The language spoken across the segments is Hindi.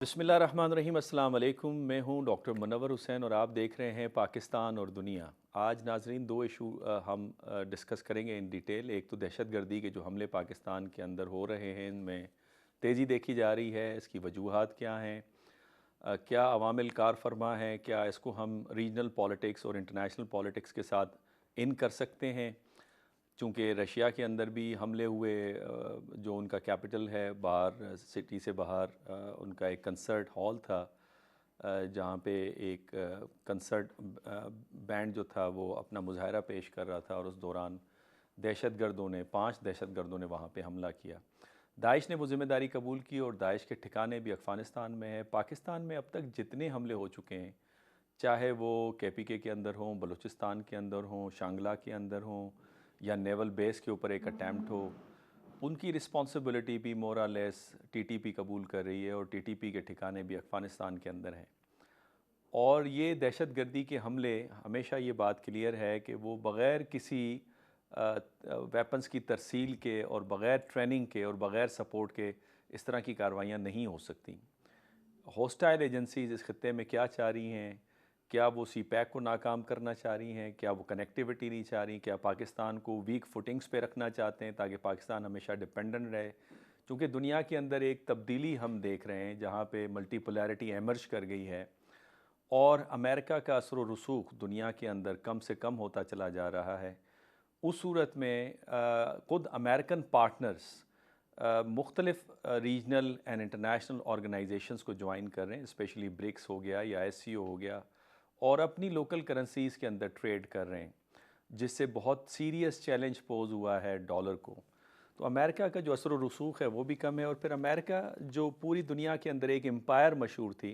बिस्मिल्लाहिर्रहमानिर्रहीम। अस्सलाम वालेकुम। मैं हूं डॉक्टर मुनव्वर हुसैन और आप देख रहे हैं पाकिस्तान और दुनिया। आज नाजरीन दो इशू हम डिस्कस करेंगे इन डिटेल। एक तो दहशतगर्दी के जो हमले पाकिस्तान के अंदर हो रहे हैं, इनमें तेज़ी देखी जा रही है, इसकी वजूहात क्या हैं, क्या अवामिल कार फरमा हैं, क्या इसको हम रीजनल पॉलिटिक्स और इंटरनेशनल पॉलिटिक्स के साथ इन कर सकते हैं। चूँकि रशिया के अंदर भी हमले हुए, जो उनका कैपिटल है बाहर, सिटी से बाहर उनका एक कंसर्ट हॉल था, जहाँ पे एक कंसर्ट बैंड जो था वो अपना मुजाहरा पेश कर रहा था और उस दौरान दहशतगर्दों ने 5 दहशतगर्दों ने वहाँ पे हमला किया। दाइश ने वो ज़िम्मेदारी कबूल की और दाइश के ठिकाने भी अफ़गानिस्तान में है। पाकिस्तान में अब तक जितने हमले हो चुके हैं, चाहे वो केपीके के अंदर हों, बलूचिस्तान के अंदर हों, शांगला के अंदर हों, या नेवल बेस के ऊपर एक अटैम्प्ट हो, उनकी रिस्पॉन्सिबिलिटी भी मोर लेस टीटीपी कबूल कर रही है और टीटीपी के ठिकाने भी अफ़गानिस्तान के अंदर हैं। और ये दहशतगर्दी के हमले, हमेशा ये बात क्लियर है कि वो बग़ैर किसी वेपन्स की तरसील के और बग़ैर ट्रेनिंग के और बग़ैर सपोर्ट के इस तरह की कार्रवाइयाँ नहीं हो सकती। हॉस्टाइल एजेंसीज़ इस खत्े में क्या चाह रही हैं? क्या वो सी पैक को नाकाम करना चाह रही हैं? क्या वो कनेक्टिविटी नहीं चाह रही? क्या पाकिस्तान को वीक फुटिंग्स पे रखना चाहते हैं ताकि पाकिस्तान हमेशा डिपेंडेंट रहे? क्योंकि दुनिया के अंदर एक तब्दीली हम देख रहे हैं जहाँ पे मल्टीपोलैरिटी एमर्ज कर गई है और अमेरिका का असर व रसूख दुनिया के अंदर कम से कम होता चला जा रहा है। उस सूरत में ख़ुद अमेरिकन पार्टनर्स मुख्तलिफ़ रीजनल एंड इंटरनेशनल ऑर्गेनाइजेशंस को ज्वाइन कर रहे हैं, स्पेशली ब्रिक्स हो गया या एससीओ हो गया, और अपनी लोकल करेंसीज़ के अंदर ट्रेड कर रहे हैं, जिससे बहुत सीरियस चैलेंज पोज हुआ है डॉलर को। तो अमेरिका का जो असर व रसूख है वो भी कम है, और फिर अमेरिका जो पूरी दुनिया के अंदर एक एम्पायर मशहूर थी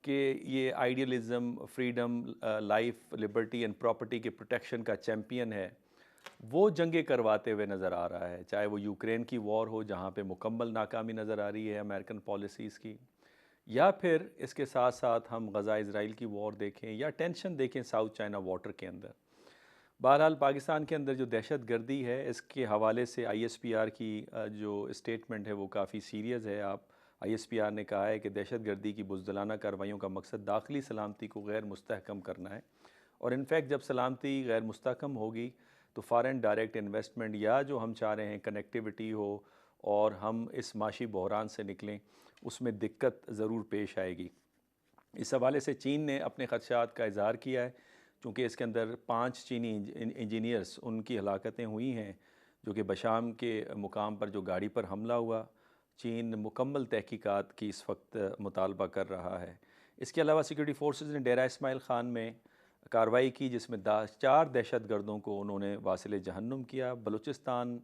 कि ये idealism, freedom, life, liberty and property के प्रोटेक्शन का चैम्पियन है, वो जंगें करवाते हुए नज़र आ रहा है। चाहे वो यूक्रेन की वॉर हो जहाँ पे मुकम्मल नाकामी नज़र आ रही है अमेरिकन पॉलिसीज़ की, या फिर इसके साथ साथ हम गज़ा इसराइल की वॉर देखें या टेंशन देखें साउथ चाइना वाटर के अंदर। बहरहाल पाकिस्तान के अंदर जो दहशत गर्दी है, इसके हवाले से ISPR की जो स्टेटमेंट है वो काफ़ी सीरियस है। ISPR ने कहा है कि दहशत गर्दी की बुज़दिलाना कार्रवाइयों का मकसद दाखिली सलामती को गैर मुस्तहकम करना है, और इनफैक्ट जब सलामती गैर मुस्तहकम होगी तो फ़ॉरेन डायरेक्ट इन्वेस्टमेंट या जो हम चाह रहे हैं कनेक्टिविटी हो और हम इस माशी बहरान से निकलें, उसमें दिक्कत ज़रूर पेश आएगी। इस हवाले से चीन ने अपने ख़दशात का इज़हार किया है, चूँकि इसके अंदर 5 चीनी इंजीनियर्स, उनकी हलाकतें हुई हैं, जो कि बशाम के मुकाम पर जो गाड़ी पर हमला हुआ। चीन मुकम्मल तहकीकात की इस वक्त मुतालबा कर रहा है। इसके अलावा सिक्योरिटी फोर्सेस ने डेरा इस्माइल ख़ान में कार्रवाई की, जिसमें 4 दहशत गर्दों को उन्होंने वासिल जहन्नुम किया। बलूचिस्तान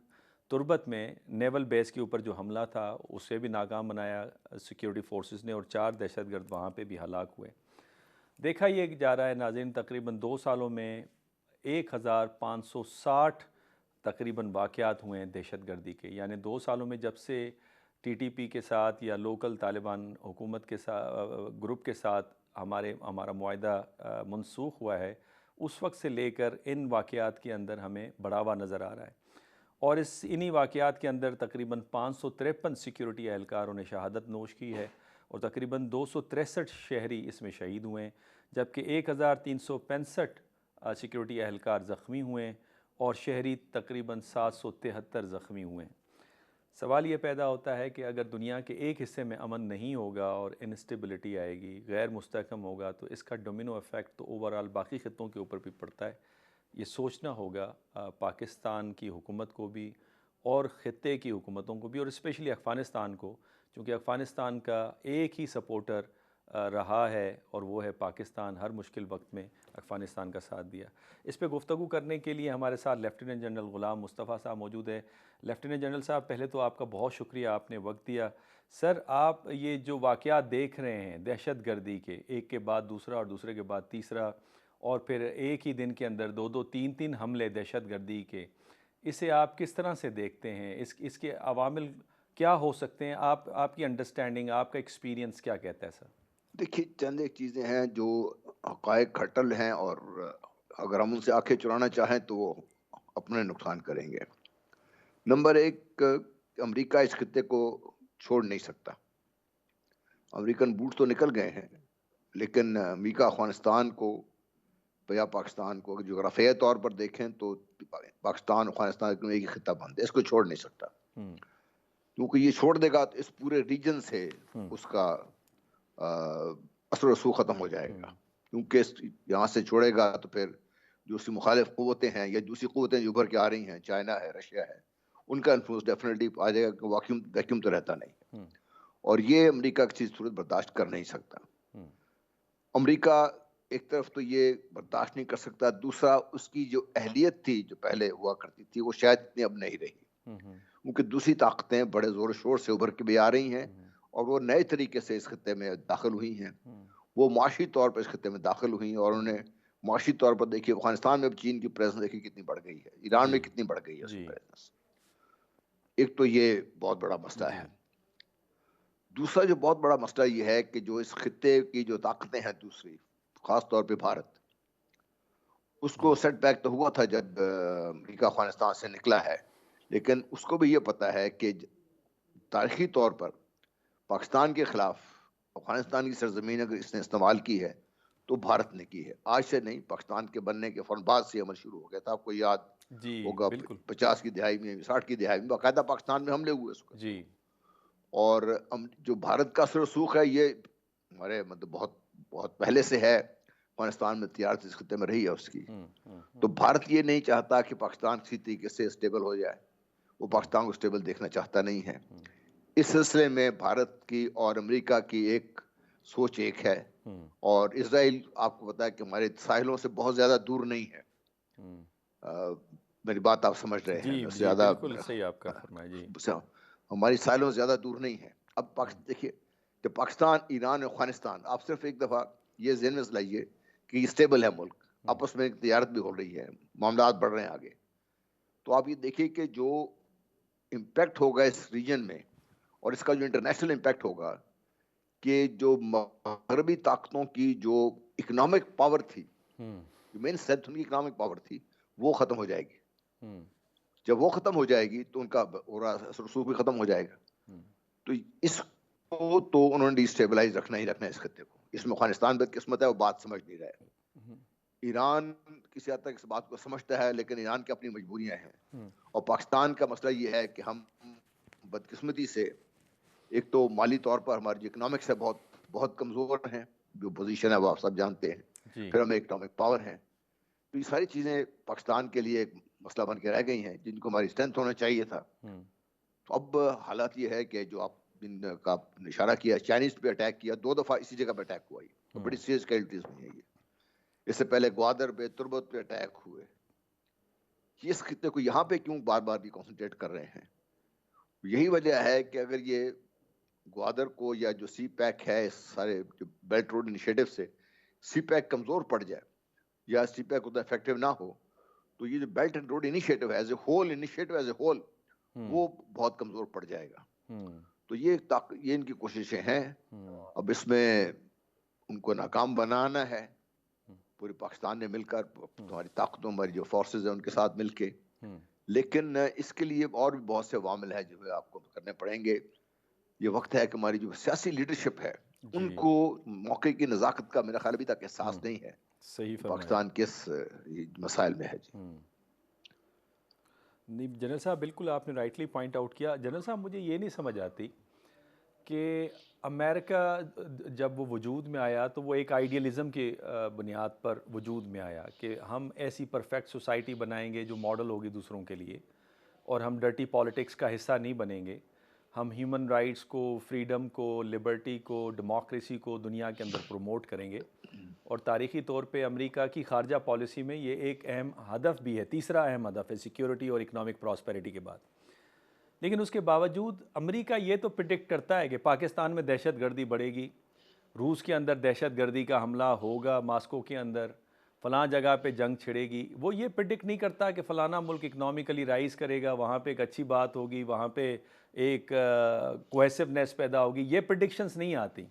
तुर्बत में नेवल बेस के ऊपर जो हमला था उसे भी नाकाम बनाया सिक्योरिटी फोर्सेस ने, और 4 दहशतगर्द वहाँ पे भी हलाक हुए। देखा ये जा रहा है नाज़रीन, तकरीबन 2 सालों में 1560 तकरीबन वाक़यात हुए हैं दहशतगर्दी के। यानी 2 सालों में जब से TTP के साथ या लोकल तालिबान हुकूमत के साथ ग्रुप के साथ हमारा मुआहदा मनसूख हुआ है, उस वक्त से लेकर इन वाक़यात के अंदर हमें बढ़ावा नज़र आ रहा है। और इन्हीं वाक़यात के अंदर तकरीबन 553 सिक्योरिटी एहलकारों ने शहादत नोश की है और तकरीबन 263 शहरी इसमें शहीद हुए हैं, जबकि 1365 सिक्योरिटी एहलकार ज़ख्मी हुए हैं और शहरी तकरीबन 773 ज़ख्मी हुए हैं। सवाल ये पैदा होता है कि अगर दुनिया के एक हिस्से में अमन नहीं होगा और इंस्टेबिलिटी आएगी, गैर मुस्तहकम होगा, तो इसका डोमिनो इफ़ेक्ट तो ओवरऑल बाकी ख़ित्तों के ऊपर भी पड़ता है। ये सोचना होगा पाकिस्तान की हुकूमत को भी और ख़ित्ते की हुकूमतों को भी, और स्पेशली अफ़गानिस्तान को, क्योंकि अफ़गानिस्तान का एक ही सपोर्टर रहा है और वो है पाकिस्तान। हर मुश्किल वक्त में अफ़गानिस्तान का साथ दिया। इस पे गुफ्तगू करने के लिए हमारे साथ लेफ्टिनेंट जनरल ग़ुलाम मुस्तफ़ा साहब मौजूद है। लेफ्टिनेंट जनरल साहब, पहले तो आपका बहुत शुक्रिया, आपने वक्त दिया। सर, आप ये जो वाक़यात देख रहे हैं दहशत गर्दी के, एक के बाद दूसरा और दूसरे के बाद तीसरा, और फिर एक ही दिन के अंदर 2-2, 3-3 हमले दहशत गर्दी के, इसे आप किस तरह से देखते हैं? इसके अवामिल क्या हो सकते हैं? आपकी अंडरस्टैंडिंग, आपका एक्सपीरियंस क्या कहता है सर? देखिए, चंद एक चीज़ें हैं जो हक़ाइक़ खटल हैं और अगर हम उनसे आँखें चुराना चाहें तो वो अपने नुकसान करेंगे। नंबर 1, अमेरिका इस खित्ते को छोड़ नहीं सकता। अमेरिकन बूट तो निकल गए हैं, लेकिन अमेरिका अफ़गानिस्तान को या पाकिस्तान को जोग्राफियाई तौर पर देखें तो पाकिस्तान अफ़गानिस्तान में एक ही खिता बंद है, इसको छोड़ नहीं सकता। हम्म, क्योंकि ये छोड़ देगा तो इस पूरे रीजन से हम्म, उसका असर रसूख खत्म हो जाएगा। हम्म, क्योंकि यहाँ से छोड़ेगा तो फिर जो उसकी मुखालिफ क़ुव्वतें हैं या दूसरी क़ुव्वतें जो उभर के आ रही हैं, चाइना है, रशिया है, उनका इन्फ्लुएंस डेफिनेटली आ जाएगा कि वैक्यूम वैक्यूम तो रहता नहीं। हम्म, और ये अमेरिका किसी सूरत बर्दाश्त कर नहीं सकता। हम्म, अमेरिका एक तरफ तो ये बर्दाश्त नहीं कर सकता, दूसरा उसकी जो अहलियत थी जो पहले हुआ करती थी वो शायद इतनी अब नहीं रही, हम्म, क्योंकि दूसरी ताकतें बड़े ज़ोर शोर से उभर के भी आ रही हैं हम्म, और वो नए तरीके से इस खत्ते में दाखिल हुई हैं। हम्म, वो माशी तौर पर इस खत्ते में दाखिल हुई और हम्म, उन्हें माशी तौर पर देखिए अफगानिस्तान में चीन की प्रेजेंस देखिए कितनी बढ़ गई है, ईरान जी, में कितनी बढ़ गई है उसकी जी, प्रेजेंस। एक तो ये बहुत बड़ा मसला जी, है। दूसरा जो बहुत बड़ा मसला ये है कि जो इस खित्ते की जो ताकतें हैं दूसरी, खास तौर पे भारत, उसको जी, सेटबैक तो हुआ था जब अमेरिका अफगानिस्तान से निकला है, लेकिन उसको भी ये पता है कि तारीखी तौर पर पाकिस्तान के खिलाफ अफगानिस्तान की सरजमीन अगर इसने इस्तेमाल की है तो भारत ने की है। आज से नहीं, पाकिस्तान के बनने के फौरन बाद से अमल शुरू हो गया था। आपको याद जी, होगा बिल्कुल, 50 की दिहाई में, 60 की दिहाई में बाकायदा पाकिस्तान में हमले हुए उस वक्त। जी, और जो भारत का असर रसूख है ये हमारे मतलब बहुत बहुत पहले से है, अफगानिस्तान में तैयार इस खत्ते में रही है उसकी। तो भारत ये नहीं चाहता कि पाकिस्तान किसी तरीके से स्टेबल हो जाए, वो हम्म, पाकिस्तान को स्टेबल देखना चाहता नहीं है। हम्म, इस सिलसिले में भारत की और अमेरिका की एक सोच एक है। हम्म, और इसराइल आपको पता है कि हमारे साहिलों से बहुत ज़्यादा दूर नहीं है। हम्म, अ, मेरी बात आप समझ रहे जी, हैं, उससे जी, ज़्यादा बिल्कुल सही आपका फरमाया जी, हमारी साहिलों से ज़्यादा दूर नहीं है। अब हम्म, देखिए, जब पाकिस्तान, ईरान और अफगानिस्तान, आप सिर्फ एक दफ़ा ये ज़हन में लाइए कि स्टेबल है मुल्क, हम्म, आपस में तजारत भी हो रही है, मामला बढ़ रहे हैं आगे। तो आप ये देखिए कि जो इम्पैक्ट होगा इस रीजन में और इसका जो इंटरनेशनल इम्पैक्ट होगा, कि जो मगरबी ताकतों की जो इकोनॉमिक पावर थी, हम्म, जो मेन स्ट्रेंथ उनकी इकोनॉमिक पावर थी, वो खत्म हो जाएगी। हम्म, जब वो खत्म हो जाएगी तो उनका रसूख भी खत्म हो जाएगा। हम्म, तो इसको तो उन्होंने डिस्टेबलाइज रखना ही रखना है इस खत्ते को। इसमें अफगानिस्तान बदकिस्मत है, वो बात समझ नहीं रहा है। हम्म, ईरान किसी हद तक इस बात को समझता है, लेकिन ईरान की अपनी मजबूरियां हैं। हम्म, और पाकिस्तान का मसला ये है कि हम बदकिस्मती से एक तो माली तौर पर हमारी जो इकोनॉमिक्स है बहुत बहुत कमज़ोर हैं, जो पोजीशन है वो आप सब जानते हैं। जी, फिर हमें इकोनॉमिक पावर है। तो ये सारी चीज़ें पाकिस्तान के लिए एक मसला बन के रह गई हैं, जिनको हमारी स्ट्रेंथ होना चाहिए था। हम्म, तो अब हालात ये है कि जो आप जिन का आपने इशारा किया, चाइनीज़ पे अटैक किया, 2 दफ़ा इसी जगह पे अटैक हुआ ये और बड़ी हम्म, सीरियस कैजुअल्टीज़ हुई हैं ये। इससे पहले ग्वादर पे, तुर्बत पे अटैक हुए। इस खित्ते को यहाँ पे क्यों बार-बार भी कॉन्सन्ट्रेट कर रहे हैं? यही वजह है कि अगर ये ग्वादर को या जो सी पैक है, इस सारे जो बेल्ट रोड इनिशिएटिव से सी पैक कमज़ोर पड़ जाए या सी पैक उतना इफेक्टिव ना हो, तो ये जो बेल्ट एंड रोड इनिशिएटिव है as a whole, initiative as a whole, hmm, वो बहुत कमज़ोर पड़ जाएगा। हम्म, तो ये इनकी कोशिशें हैं। हम्म, अब इसमें उनको नाकाम बनाना है, पूरे पाकिस्तान ने मिलकर, हम्म, तुम्हारी ताकतों, हमारी जो फोर्सेस हैं उनके साथ मिलके। हम्म, लेकिन इसके लिए और भी बहुत से अवामिल हैं जो है आपको करने पड़ेंगे। ये वक्त है कि हमारी जो सियासी लीडरशिप है, जी, उनको मौके की नज़ाकत का मेरा ख्याल अभी तक एहसास हम्म, नहीं है सही कि फरमाया, पाकिस्तान किस मसाइल में है जी। हम्म, नहीं जनरल साहब बिल्कुल आपने राइटली पॉइंट आउट किया। जनरल साहब मुझे ये नहीं समझ आती कि अमेरिका जब वो वजूद में आया तो वो एक आइडियलिज़म के बुनियाद पर वजूद में आया कि हम ऐसी परफेक्ट सोसाइटी बनाएंगे जो मॉडल होगी दूसरों के लिए, और हम डर्टी पॉलिटिक्स का हिस्सा नहीं बनेंगे। हम ह्यूमन राइट्स को, फ्रीडम को, लिबर्टी को, डेमोक्रेसी को दुनिया के अंदर प्रमोट करेंगे। और तारीख़ी तौर पे अमेरिका की खारजा पॉलिसी में ये एक अहम हदफ भी है, तीसरा अहम हदफ है सिक्योरिटी और इकनॉमिक प्रॉस्पेरिटी के बाद। लेकिन उसके बावजूद अमेरिका ये तो प्रिडिक्ट करता है कि पाकिस्तान में दहशत गर्दी बढ़ेगी, रूस के अंदर दहशत गर्दी का हमला होगा, मास्को के अंदर फ़लाँ जगह पे जंग छिड़ेगी। वो ये प्रिडिक्ट नहीं करता कि फ़लाना मुल्क इकनॉमिकली राइज़ करेगा, वहाँ पे एक अच्छी बात होगी, वहाँ पे एक कोहेसिवनेस पैदा होगी। ये प्रिडिक्शंस नहीं आती।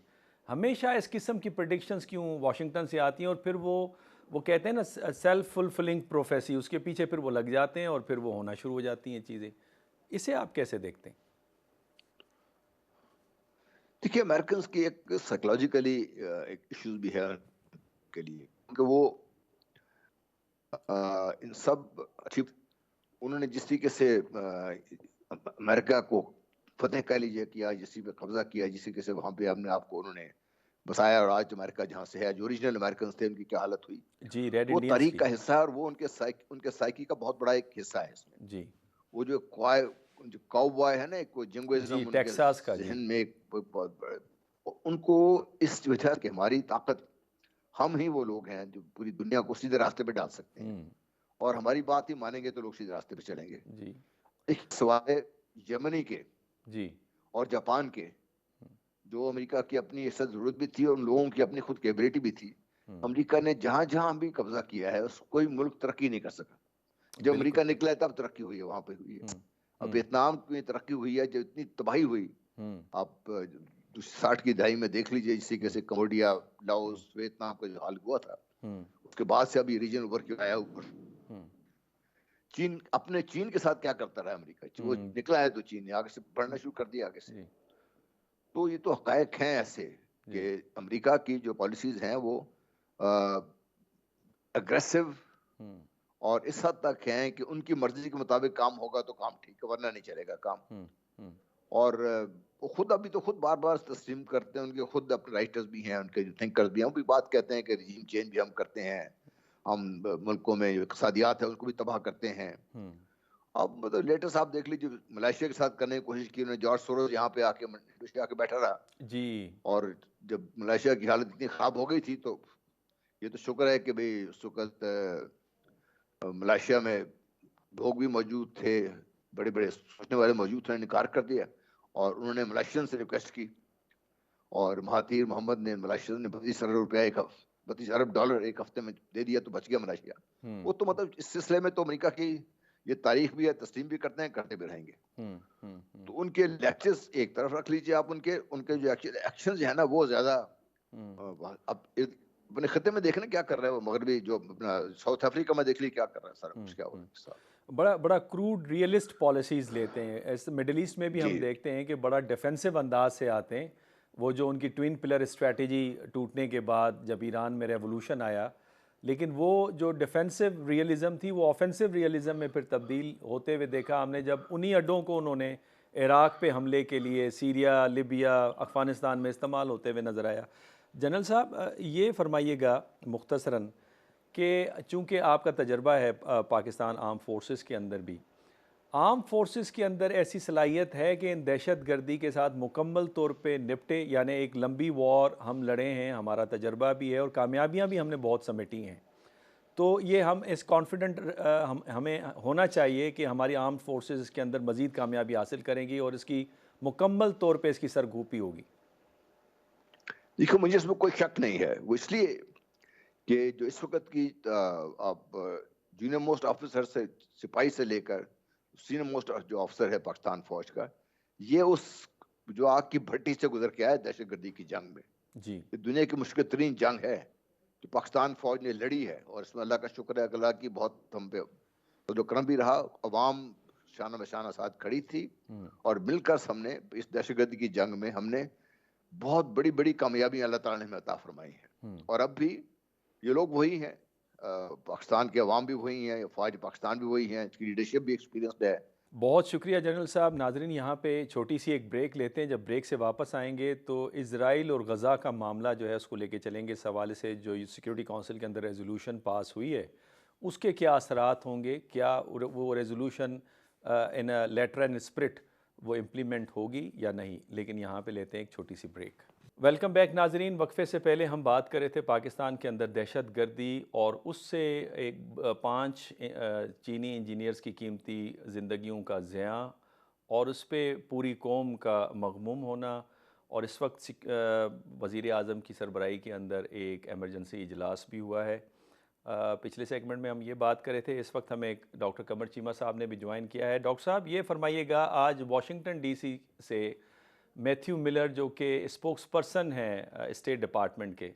हमेशा इस किस्म की प्रिडिक्शंस क्यों वाशिंगटन से आती हैं, और फिर वो कहते हैं ना सेल्फ फुलफिलिंग प्रोफेसी, उसके पीछे फिर वो लग जाते हैं और फिर वो होना शुरू हो जाती हैं चीज़ें। इसे आप कैसे देखते हैं? देखिए, अमेरिकन की एक साइकोलॉजिकली एक इश्यूज भी है उनके लिए, क्योंकि वो इन सब अचीव उन्होंने जिस तरीके से अमेरिका को फतेह कह लीजिए किया, जिस पे कब्जा किया, जिस तरीके से वहां पे अपने आप को उन्होंने बसाया, और आज अमेरिका जहाँ से है, जो ओरिजिनल अमेरिकन थे उनकी क्या हालत हुई, जी, रेड वो इंडियंस तारीख की। का हिस्सा है, और वो उनके साइकी का बहुत बड़ा एक हिस्सा है इसमें। जी। वो जो क्वाय जो काउबॉय है ना, एक जी, जिंगोइज्म उनके टेक्सास का। जी। जहन में एक बहुत बड़े, उनको इस वजह कि हमारी ताकत, हम ही वो लोग हैं जो पूरी दुनिया को सीधे रास्ते पे डाल सकते हैं, हम्म। और हमारी बात ही मानेंगे तो लोग सीधे रास्ते पे चलेंगे। जी। एक सवाए यमनी के जी। और जापान के, जो अमेरिका की अपनी ऐसा जरूरत भी थी और उन लोगों की अपनी खुद कैपेबिलिटी भी थी, हम्म। अमेरिका ने जहां जहां भी कब्जा किया है उस कोई मुल्क तरक्की नहीं कर सका। जब बिल्कुल। अमेरिका निकला है तब तरक्की हुई है, वहां पे हुई है। हम्म। अब हम्म। वियतनाम की तरक्की हुई है, जो इतनी तबाही हुई, हम्म। आप 60 की दहाई में देख लीजिए, जिस तरीके हम्म। से कम्बोडिया, हम्म। लाओस, वियतनाम का जो हाल हुआ था, हम्म। उसके बाद से अभी रीजन उभर के आया ऊपर। हम्म। चीन के साथ क्या करता रहा अमेरिका, वो हम्म। निकला है तो चीन ने आगे से बढ़ना शुरू कर दिया आगे से। जी। तो ये तो हकायक हैं ऐसे, कि जी। अमेरिका की जो पॉलिसीज हैं वो अग्रेसिव हम्म। और इस हद तक हैं कि उनकी मर्जी के मुताबिक काम होगा तो काम ठीक है, वरना नहीं चलेगा काम। हम्म। हम्म। और वो खुद अभी तो खुद बार बार तस्लीम करते हैं, उनके खुद अपने राइटर्स भी हैं, उनके जो थिंकर्स भी हैं, वो भी बात कहते हैं कि रिजीम चेंज भी हम करते हैं, हम मुल्कों में जो इक़्तिसादियात है उसको भी तबाह करते हैं। हम्म। अब मतलब लेटेस्ट आप देख लीजिए, मलेशिया के साथ करने की कोशिश की उन्होंने, जॉर्ज सोरोस यहाँ पे आके बैठा रहा, जी। और जब मलेशिया की हालत इतनी खराब हो गई थी, तो ये तो शुक्र है कि भाई उस वक्त मलेशिया में लोग भी मौजूद थे, बड़े बड़े सोचने वाले मौजूद थे, इनकार कर दिया, और उन्होंने मलेशियन से रिक्वेस्ट की, और महातीर मोहम्मद ने मलेशिया ने 32 अरब डॉलर एक हफ्ते में दे दिया, तो बच गया मलेशिया। हम्म। वो तो मतलब इस सिलसिले में तो अमेरिका की ये तारीख भी है, तस्लीम भी करते हैं, करते भी रहेंगे। हम्म। हम्म। तो उनके लेक्चर्स एक तरफ रख लीजिए आप, उनके उनके जो एक्शन है ना, वो ज्यादा हम्म। अब अपने खत्ते में देखना क्या कर रहा है वो मगरबी, जो अपना साउथ अफ्रीका में देख ली क्या कर रहा है, सारा कुछ क्या हो रहा है इसके साथ। बड़ा बड़ा क्रूड रियलिस्ट पॉलिसीज़ लेते हैं। ऐसे मिडिल ईस्ट में भी जी। हम देखते हैं कि बड़ा डिफेंसिव अंदाज से आते हैं। वो जो उनकी ट्विन पिलर स्ट्रेटजी टूटने के बाद जब ईरान में रेवोल्यूशन आया, लेकिन वो जो डिफेंसिव रियलिज़म थी वो ऑफेंसिव रियलिज़म में फिर तब्दील होते हुए देखा हमने, जब उन्हीं अड्डों को उन्होंने इराक़ पे हमले के लिए, सीरिया, लिबिया, अफ़गानिस्तान में इस्तेमाल होते हुए नज़र आया। जनरल साहब, ये फरमाइएगा मुख्तसरन कि चूँकि आपका तजर्बा है पाकिस्तान आर्म फोर्सेस के अंदर भी, आर्म फोर्सेस के अंदर ऐसी सलाहियत है कि इन दहशत गर्दी के साथ मुकम्मल तौर पे निपटे, यानी एक लंबी वॉर हम लड़े हैं, हमारा तजर्बा भी है और कामयाबियां भी हमने बहुत समेटी हैं, तो ये हम इस कॉन्फिडेंट हमें होना चाहिए कि हमारी आर्म फोर्सेस इसके अंदर मज़ीद कामयाबी हासिल करेंगी और इसकी मुकम्मल तौर पे इसकी सरगोपी होगी। देखो, मुझे इसमें कोई शक नहीं है, वो इसलिए कि जो इस वक्त की आप जूनियर मोस्ट ऑफिसर से, सिपाही से लेकर सीनियर मोस्ट जो ऑफिसर है पाकिस्तान फौज का, ये उस जो आग की भट्टी से गुजर के आया दहशतगर्दी की जंग में। जी। ये दुनिया की मुश्किल तरीन जंग है जो पाकिस्तान फौज ने लड़ी है, और इसमें अल्लाह का शुक्र है, अल्लाह की बहुत हम पे तो जो करम भी रहा, अवाम शाना बशाना साथ खड़ी थी, और मिलकर हमने इस दहशतगर्दी की जंग में हमने बहुत बड़ी बड़ी कामयाबियां अल्लाह ताला ने हमें अता फरमाई हैं। और अब भी ये लोग वही हैं, पाकिस्तान के अवाम भी वही हैं, फौज पाकिस्तान भी वही हैं, इसकी लीडरशिप भी एक्सपीरियंस्ड है। बहुत शुक्रिया जनरल साहब। नाजरीन, यहाँ पे छोटी सी एक ब्रेक लेते हैं। जब ब्रेक से वापस आएंगे तो इज़राइल और गज़ा का मामला जो है उसको लेके चलेंगे। इस हवाले से जो सिक्योरिटी काउंसिल के अंदर रेजोल्यूशन पास हुई है उसके क्या असरात होंगे, क्या वो resolution in letter and spirit वो इम्प्लीमेंट होगी या नहीं। लेकिन यहाँ पे लेते हैं एक छोटी सी ब्रेक। वेलकम बैक नाजरीन। वक्फे से पहले हम बात कर रहे थे पाकिस्तान के अंदर दहशत गर्दी और उससे एक 5 चीनी इंजीनियर्स की कीमती ज़िंदगियों का ज़िया और उस पर पूरी कौम का मग़मूम होना। और इस वक्त वज़ीर आज़म की सरबराही के अंदर एक एमरजेंसी इजलास भी हुआ है। पिछले सेगमेंट में हम ये बात कर रहे थे, इस वक्त हमें डॉक्टर कमर चीमा साहब ने भी ज्वाइन किया है। डॉक्टर साहब, ये फरमाइएगा, आज वाशिंगटन डीसी से मैथ्यू मिलर जो कि स्पोक्स पर्सन हैं स्टेट डिपार्टमेंट के,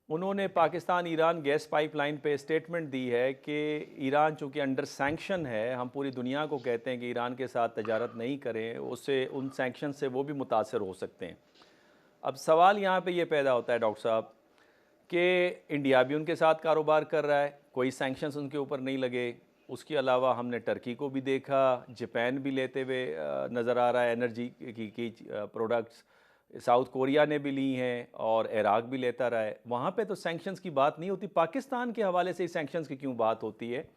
उन्होंने पाकिस्तान ईरान गैस पाइपलाइन पे स्टेटमेंट दी है कि ईरान चूँकि अंडर सैंक्शन है, हम पूरी दुनिया को कहते हैं कि ईरान के साथ तजारत नहीं करें, उससे उन सैंक्शन से वो भी मुतासर हो सकते हैं। अब सवाल यहाँ पे ये पैदा होता है डॉक्टर साहब कि इंडिया भी उनके साथ कारोबार कर रहा है, कोई सैंक्शंस उनके ऊपर नहीं लगे। उसके अलावा हमने टर्की को भी देखा, जापान भी लेते हुए नज़र आ रहा है एनर्जी की प्रोडक्ट्स। साउथ कोरिया ने भी ली हैं और इराक भी लेता रहा है। वहाँ पे तो सैंक्शंस की बात नहीं होती, पाकिस्तान के हवाले से सैंक्शंस की क्यों बात होती है?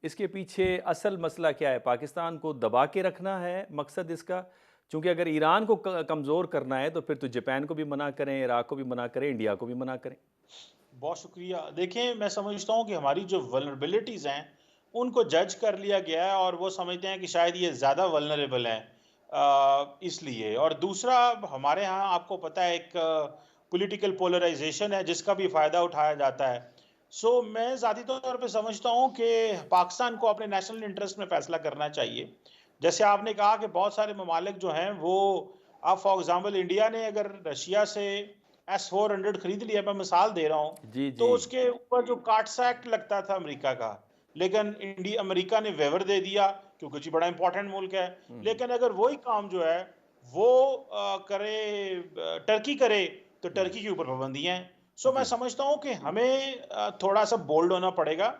इसके पीछे असल मसला क्या है? पाकिस्तान को दबा के रखना है मकसद इसका? चूँकि अगर ईरान को कमज़ोर करना है तो फिर तो जापान को भी मना करें, इराक को भी मना करें, इंडिया को भी मना करें। बहुत शुक्रिया। देखें, मैं समझता हूँ कि हमारी जो वल्नरेबिलिटीज़ हैं, उनको जज कर लिया गया है और वो समझते हैं कि शायद ये ज़्यादा वल्नरेबल हैं, इसलिए। और दूसरा, हमारे यहाँ आपको पता है एक पॉलिटिकल पोलराइजेशन है जिसका भी फ़ायदा उठाया जाता है। सो मैं ज़ाती तौर पे समझता हूँ कि पाकिस्तान को अपने नेशनल इंटरेस्ट में फ़ैसला करना चाहिए। जैसे आपने कहा कि बहुत सारे ममालिक जो हैं वो, अब फॉर एग्ज़ाम्पल इंडिया ने अगर रशिया से S-400 खरीद लिया, मैं मिसाल दे रहा हूँ, जी, तो जी। उसके ऊपर जो काट्स एक्ट लगता था अमेरिका का, लेकिन अमेरिका ने वेवर दे दिया क्योंकि जी बड़ा इंपॉर्टेंट मुल्क है। लेकिन अगर वही काम जो है वो टर्की करे, तो टर्की के ऊपर पाबंदियां हैं। सो मैं जी। समझता हूँ कि हमें थोड़ा सा बोल्ड होना पड़ेगा।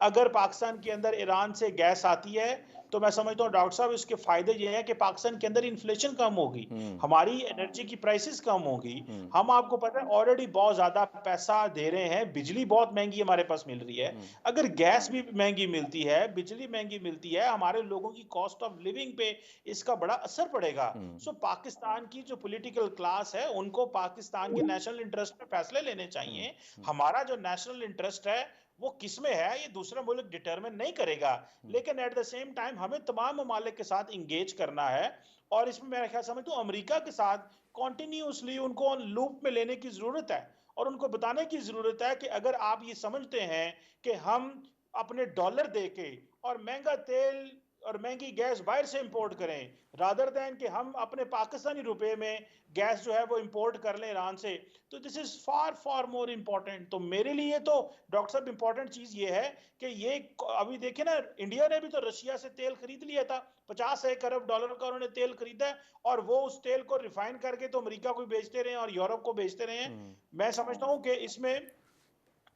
अगर पाकिस्तान के अंदर ईरान से गैस आती है, तो मैं समझता हूँ डॉक्टर साहब इसके फायदे ये हैं कि पाकिस्तान के अंदर इन्फ्लेशन कम होगी, हुँ, हमारी एनर्जी की प्राइसेस कम होगी। हुँ, हम, आपको पता है, ऑलरेडी बहुत ज्यादा पैसा दे रहे हैं, बिजली बहुत महंगी हमारे पास मिल रही है। हुँ, अगर गैस भी महंगी मिलती है, बिजली महंगी मिलती है, हमारे लोगों की कॉस्ट ऑफ लिविंग पे इसका बड़ा असर पड़ेगा। हुँ, सो पाकिस्तान की जो पॉलिटिकल क्लास है, उनको पाकिस्तान के नेशनल इंटरेस्ट में फैसले लेने हुँ, चाहिए। हुँ, हमारा जो नेशनल इंटरेस्ट है वो किसमें है, ये दूसरा मुल्क डिटरमिन नहीं करेगा। हुँ, लेकिन एट द सेम टाइम हमें तमाम ममालिक के साथ इंगेज करना है। और इसमें मेरा ख्याल समझता हूँ अमेरिका के साथ कॉन्टिन्यूसली उनको लूप में लेने की जरूरत है और उनको बताने की जरूरत है कि अगर आप ये समझते हैं कि हम अपने डॉलर देके और महंगा तेल और महंगी गैस बाहर से इंपोर्ट करें, रादर देन कि हम अपने पाकिस्तानी रुपए में गैस जो है वो इंपोर्ट कर लें ईरान से, तो this is far far more important. तो मेरे लिए तो डॉक्टर साहब इंपॉर्टेंट चीज ये है कि ये, अभी देखिए ना, इंडिया ने भी तो रशिया से तेल खरीद लिया था, 50 अरब डॉलर का उन्होंने तेल खरीदा है, और वो उस तेल को रिफाइन करके तो अमेरिका को बेचते रहे और यूरोप को बेचते रहे हैं। हुँ। मैं समझता हूँ कि इसमें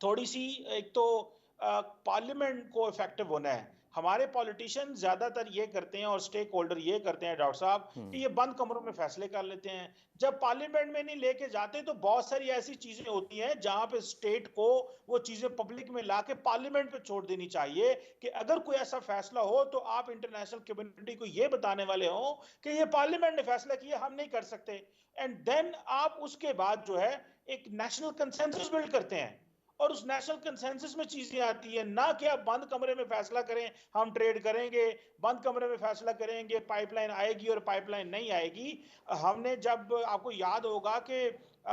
थोड़ी सी, एक तो पार्लियामेंट को इफेक्टिव होना है। हमारे पॉलिटिशियन ज्यादातर ये करते हैं और स्टेक होल्डर ये करते हैं डॉक्टर साहब कि हुँ, ये बंद कमरों में फैसले कर लेते हैं। जब पार्लियामेंट में नहीं लेके जाते तो बहुत सारी ऐसी चीजें होती हैं जहां पे स्टेट को वो चीजें पब्लिक में लाके पार्लियामेंट पे छोड़ देनी चाहिए कि अगर कोई ऐसा फैसला हो तो आप इंटरनेशनल कम्युनिटी को ये बताने वाले हो कि ये पार्लियामेंट ने फैसला किया, हम नहीं कर सकते। एंड देन आप उसके बाद जो है एक नेशनल कंसेंसस बिल्ड करते हैं और उस नेशनल कंसेंसस में चीजें आती है, ना कि आप बंद कमरे में फैसला करें हम ट्रेड करेंगे, बंद कमरे में फैसला करेंगे पाइपलाइन आएगी और पाइपलाइन नहीं आएगी। हमने, जब आपको याद होगा कि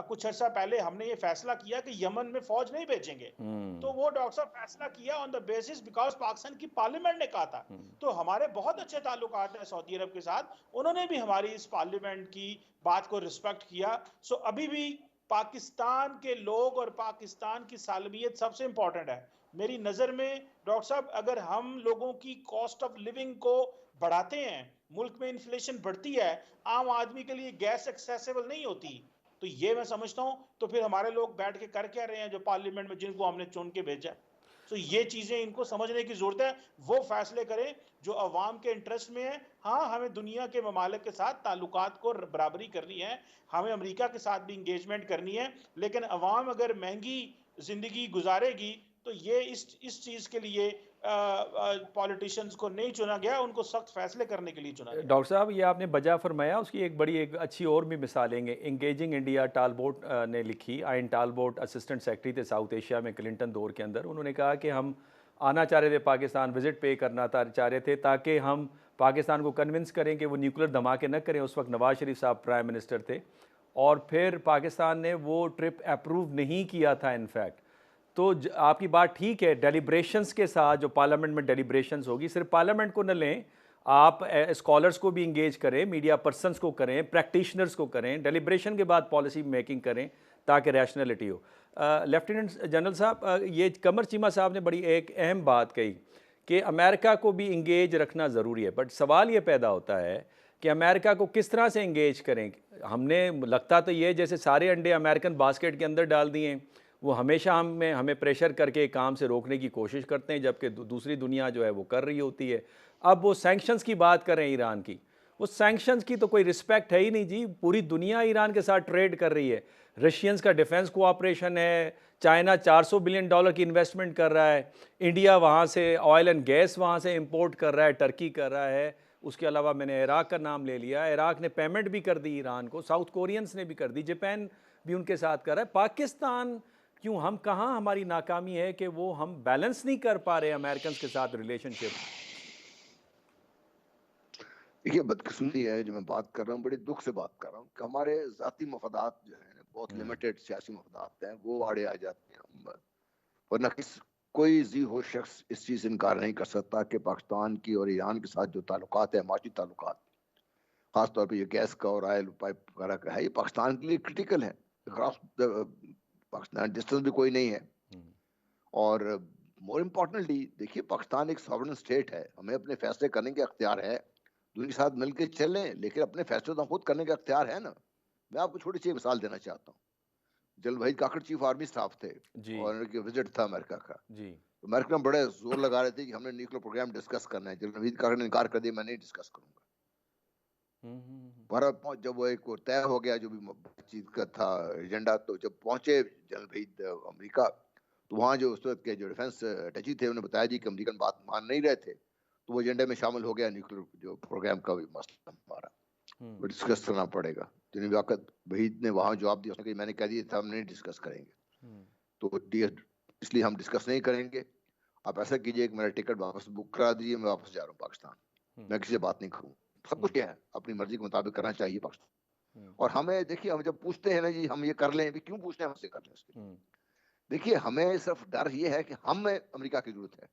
कुछ अर्सा पहले हमने ये फैसला किया कि यमन में फौज नहीं भेजेंगे, तो हुँ, वो डॉक्टर साहब फैसला किया on the basis because Pakistan की पार्लियामेंट ने कहा था। हुँ। तो हमारे बहुत अच्छे ताल्लुकात हैं सऊदी अरब के साथ, उन्होंने भी हमारी इस पार्लियामेंट की बात को रिस्पेक्ट किया। सो अभी भी पाकिस्तान के लोग और पाकिस्तान की सालमियत सबसे इंपॉर्टेंट है मेरी नजर में। डॉक्टर साहब, अगर हम लोगों की कॉस्ट ऑफ लिविंग को बढ़ाते हैं, मुल्क में इन्फ्लेशन बढ़ती है, आम आदमी के लिए गैस एक्सेसिबल नहीं होती, तो ये मैं समझता हूं तो फिर हमारे लोग बैठ के कर क्या रहे हैं जो पार्लियामेंट में जिनको हमने चुन के भेजा। तो ये चीजें इनको समझने की जरूरत है, वो फैसले करें जो अवाम के इंटरेस्ट में है। हाँ, हमें दुनिया के ममालिक के साथ ताल्लुकात को बराबरी करनी है, हमें अमेरिका के साथ भी इंगेजमेंट करनी है, लेकिन अवाम अगर महंगी जिंदगी गुजारेगी तो ये इस चीज के लिए पॉलिटिशियंस को नहीं चुना गया, उनको सख्त फैसले करने के लिए चुना गया। डॉक्टर साहब, ये आपने बजा फरमाया, उसकी एक बड़ी एक अच्छी और भी मिसालेंगे। इंगेजिंग इंडिया टालबोट ने लिखी। आइन टालबोट असिस्टेंट सेक्रेटरी थे साउथ एशिया में क्लिंटन दौर के अंदर। उन्होंने कहा कि हम आना चाह रहे थे पाकिस्तान, विजिट पे करना चाह रहे थे ताकि हम पाकिस्तान को कन्विंस करें कि वो न्यूक्लियर धमाके न करें। उस वक्त नवाज शरीफ साहब प्राइम मिनिस्टर थे और फिर पाकिस्तान ने वो ट्रिप अप्रूव नहीं किया था इनफैक्ट। तो आपकी बात ठीक है, डेलिब्रेशंस के साथ जो पार्लियामेंट में डेलिब्रेशंस होगी, सिर्फ पार्लियामेंट को न लें, आप स्कॉलर्स को भी इंगेज करें, मीडिया पर्सनस को करें, प्रैक्टिशनर्स को करें, डेलिब्रेशन के बाद पॉलिसी मेकिंग करें ताकि रैशनैलिटी हो। लेफ्टिनेंट जनरल साहब, ये कमर चीमा साहब ने बड़ी एक अहम बात कही कि अमेरिका को भी इंगेज रखना ज़रूरी है, बट सवाल ये पैदा होता है कि अमेरिका को किस तरह से एंगेज करें। हमने लगता तो ये जैसे सारे अंडे अमेरिकन बास्केट के अंदर डाल दिए हैं, वो हमेशा हमें प्रेशर करके काम से रोकने की कोशिश करते हैं, जबकि दूसरी दुनिया जो है वो कर रही होती है। अब वो सैंक्शंस की बात करें ईरान की, वो सैंक्शंस की तो कोई रिस्पेक्ट है ही नहीं जी। पूरी दुनिया ईरान के साथ ट्रेड कर रही है, रशियंस का डिफेंस कोऑपरेशन है, चाइना $400 बिलियन की इन्वेस्टमेंट कर रहा है, इंडिया वहाँ से ऑयल एंड गैस वहाँ से इंपोर्ट कर रहा है, टर्की कर रहा है। उसके अलावा मैंने इराक का नाम ले लिया, इराक ने पेमेंट भी कर दी ईरान को, साउथ कोरियंस ने भी कर दी, जापान भी उनके साथ कर रहा है। पाकिस्तान क्यों, हम कहाँ हमारी नाकामी है कि वो हम बैलेंस नहीं कर पा रहे अमेरिकन के साथ रिलेशनशिप। देखिए बदकिस्मती है जो मैं बात कर रहा हूँ, बड़ी दुख से बात कर रहा हूँ कि हमारे जाती मफादात जो है बहुत लिमिटेड सियासी मफादात हैं, वो आड़े आ जाते हैं। वरना कोई जी हो शख्स इस चीज़ से इनकार नहीं कर सकता कि पाकिस्तान की और ईरान के साथ जो ताल्लुकात है, माशी ताल्लुकात, खासतौर पर ये गैस का और ऑयल पाइप वगैरह का है, ये पाकिस्तान के लिए क्रिटिकल है। पाकिस्तान डिस्टेंस भी कोई नहीं है। और मोर इम्पोर्टेंटली देखिए, पाकिस्तान एक सॉवरेन स्टेट है, हमें अपने फैसले करने का अख्तियार है। दुनिया के साथ मिलकर चलें, लेकिन अपने फैसले तो खुद करने का अख्तियार है ना। मैं आपको छोटी सी मिसाल देना चाहता हूँ। जनरल वहीद काकड़ चीफ आर्मी स्टाफ थे और उनके विजिट था अमेरिका का जी। तो अमेरिका में बड़े जोर लगा रहे थे कि हमने न्यूक्लियर प्रोग्राम डिस्कस करना है। जनरल वहीद काकड़ ने इनकार कर दिया, मैं नहीं डिस्कस करूंगा। भारत जब वो एक तय हो गया जो भी बातचीत का था एजेंडा, तो जब पहुंचे जनरल वहीद अमेरिका, तो वहाँ जो उस वक्त के जो डिफेंस अटैची थे उन्होंने बताया जी कि अमेरिकन बात मान नहीं रहे थे, तो वो एजेंडे में शामिल हो गया न्यूक्लियर जो प्रोग्राम का भी मसला हमारा डिस्कस करना पड़ेगा। जनरल वक़्त वहीद ने वहाँ जवाब दिया, उसने कहा मैंने कह दिया था हम नहीं डिस्कस करेंगे, तो इसलिए हम डिस्कस नहीं करेंगे। आप ऐसा कीजिए कि मेरा टिकट वापस बुक करा दीजिए, मैं वापस जा रहा हूँ पाकिस्तान, मैं किसी से बात नहीं करूँ। सब कुछ क्या है अपनी मर्जी के मुताबिक करना चाहिए पाकिस्तान। और हमें देखिए, हम जब पूछते हैं ना जी हम ये कर लें, क्यों पूछते हैं हमसे कर लें उसके? देखिए हमें सिर्फ डर ये है कि हमें अमेरिका की जरूरत है,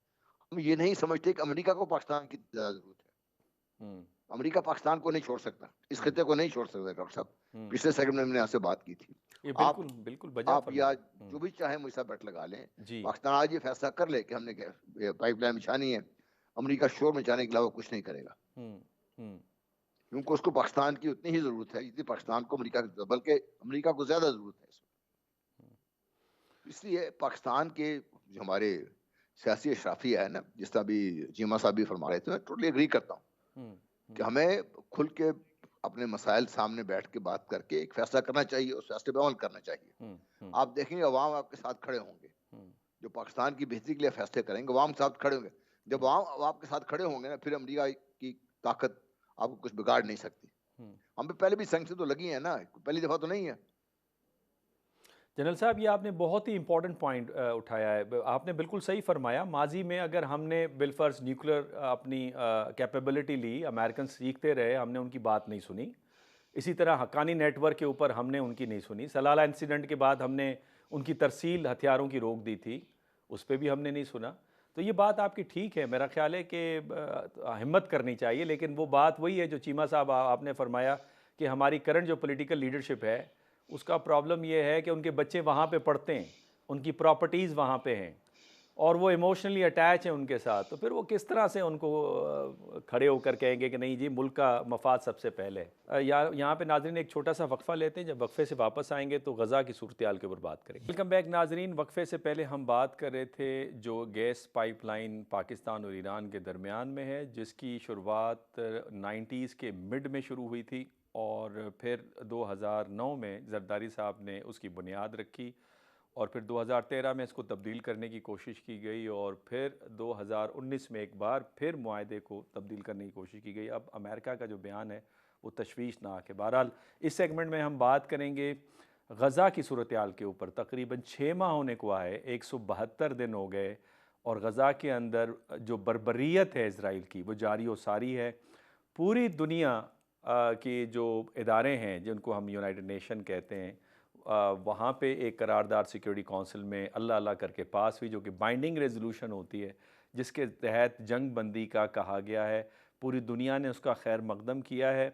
हम ये नहीं समझते कि अमेरिका को पाकिस्तान की ज्यादा जरूरत है। अमेरिका पाकिस्तान को नहीं छोड़ सकता, इस खिते को नहीं छोड़ सकता। डॉक्टर साहब पिछले सेकंड में मैंने आपसे बात की थी, आप या जो भी चाहे मुझसे बैठ लगा लें, पाकिस्तान आज ये फैसला कर ले कि हमने पाइपलाइन बिछानी है, अमेरिका शोर मचाने के अलावा कुछ नहीं करेगा, क्योंकि उसको पाकिस्तान की उतनी ही जरूरत है जितनी पाकिस्तान को अमेरिका की, बल्कि अमेरिका को ज्यादा जरूरत है। इसलिए पाकिस्तान के जो हमारे सियासी अशराफिया है ना, जिस तरह भी चीमा साहब भी फरमा रहे थे, मैं टोटली एग्री करता हूँ कि हमें खुल के अपने मसाइल सामने बैठ के बात करके एक फैसला करना चाहिए, उस फैसले पे अमल करना चाहिए। आप देखेंगे अवाम आपके साथ खड़े होंगे, जो पाकिस्तान की बेहतरी के लिए फैसले करेंगे अवाम के साथ खड़े होंगे। जब अवाम आपके साथ खड़े होंगे ना, फिर अमेरिका की ताकत आपको कुछ बिगाड़ नहीं सकती। हम पे पहले भी सैंक्शन तो लगी है ना, पहली दफा तो नहीं है। जनरल साहब, ये आपने बहुत ही इंपॉर्टेंट पॉइंट उठाया है, आपने बिल्कुल सही फरमाया। माजी में अगर हमने बिलफर्ज न्यूक्लियर अपनी कैपेबिलिटी ली, अमेरिकन सीखते रहे, हमने उनकी बात नहीं सुनी। इसी तरह हक्कानी नेटवर्क के ऊपर हमने उनकी नहीं सुनी। सलाला इंसिडेंट के बाद हमने उनकी तरसील हथियारों की रोक दी थी, उस पर भी हमने नहीं सुना। तो ये बात आपकी ठीक है, मेरा ख्याल है कि हिम्मत करनी चाहिए। लेकिन वो बात वही है जो चीमा साहब आपने फरमाया कि हमारी करंट जो पॉलिटिकल लीडरशिप है, उसका प्रॉब्लम ये है कि उनके बच्चे वहाँ पे पढ़ते हैं, उनकी प्रॉपर्टीज़ वहाँ पे हैं और वो इमोशनली अटैच हैं उनके साथ। तो फिर वो किस तरह से उनको खड़े होकर कहेंगे कि नहीं जी मुल्क का मफाद सबसे पहले। यहाँ पे नाजरीन एक छोटा सा वक्फ़ा लेते हैं, जब वक्फ़े से वापस आएंगे तो गज़ा की सूरत हाल के ऊपर बात करेंगे। वेलकम बैक नाजरीन। वक्फ़े से पहले हम बात कर रहे थे जो गैस पाइपलाइन पाकिस्तान और ईरान के दरमियान में है, जिसकी शुरुआत 90s के मिड में शुरू हुई थी और फिर 2009 में जरदारी साहब ने उसकी बुनियाद रखी और फिर 2013 में इसको तब्दील करने की कोशिश की गई और फिर 2019 में एक बार फिर मुआहदे को तब्दील करने की कोशिश की गई। अब अमेरिका का जो बयान है वो तशवीशनाक है। बहरहाल इस सेगमेंट में हम बात करेंगे गज़ा की सूरत हाल के ऊपर। तकरीबन 6 माह होने को आए, 172 दिन हो गए और गज़ा के अंदर जो बर्बरियत है इसराइल की वो जारी व सारी है। पूरी दुनिया के जो इदारे हैं जिनको हम यूनाइटेड नेशन कहते हैं, वहाँ पे एक करारदार सिक्योरिटी काउंसिल में अल्लाह अल्लाह करके पास हुई, जो कि बाइंडिंग रेजोल्यूशन होती है, जिसके तहत जंग बंदी का कहा गया है। पूरी दुनिया ने उसका खैर मकदम किया है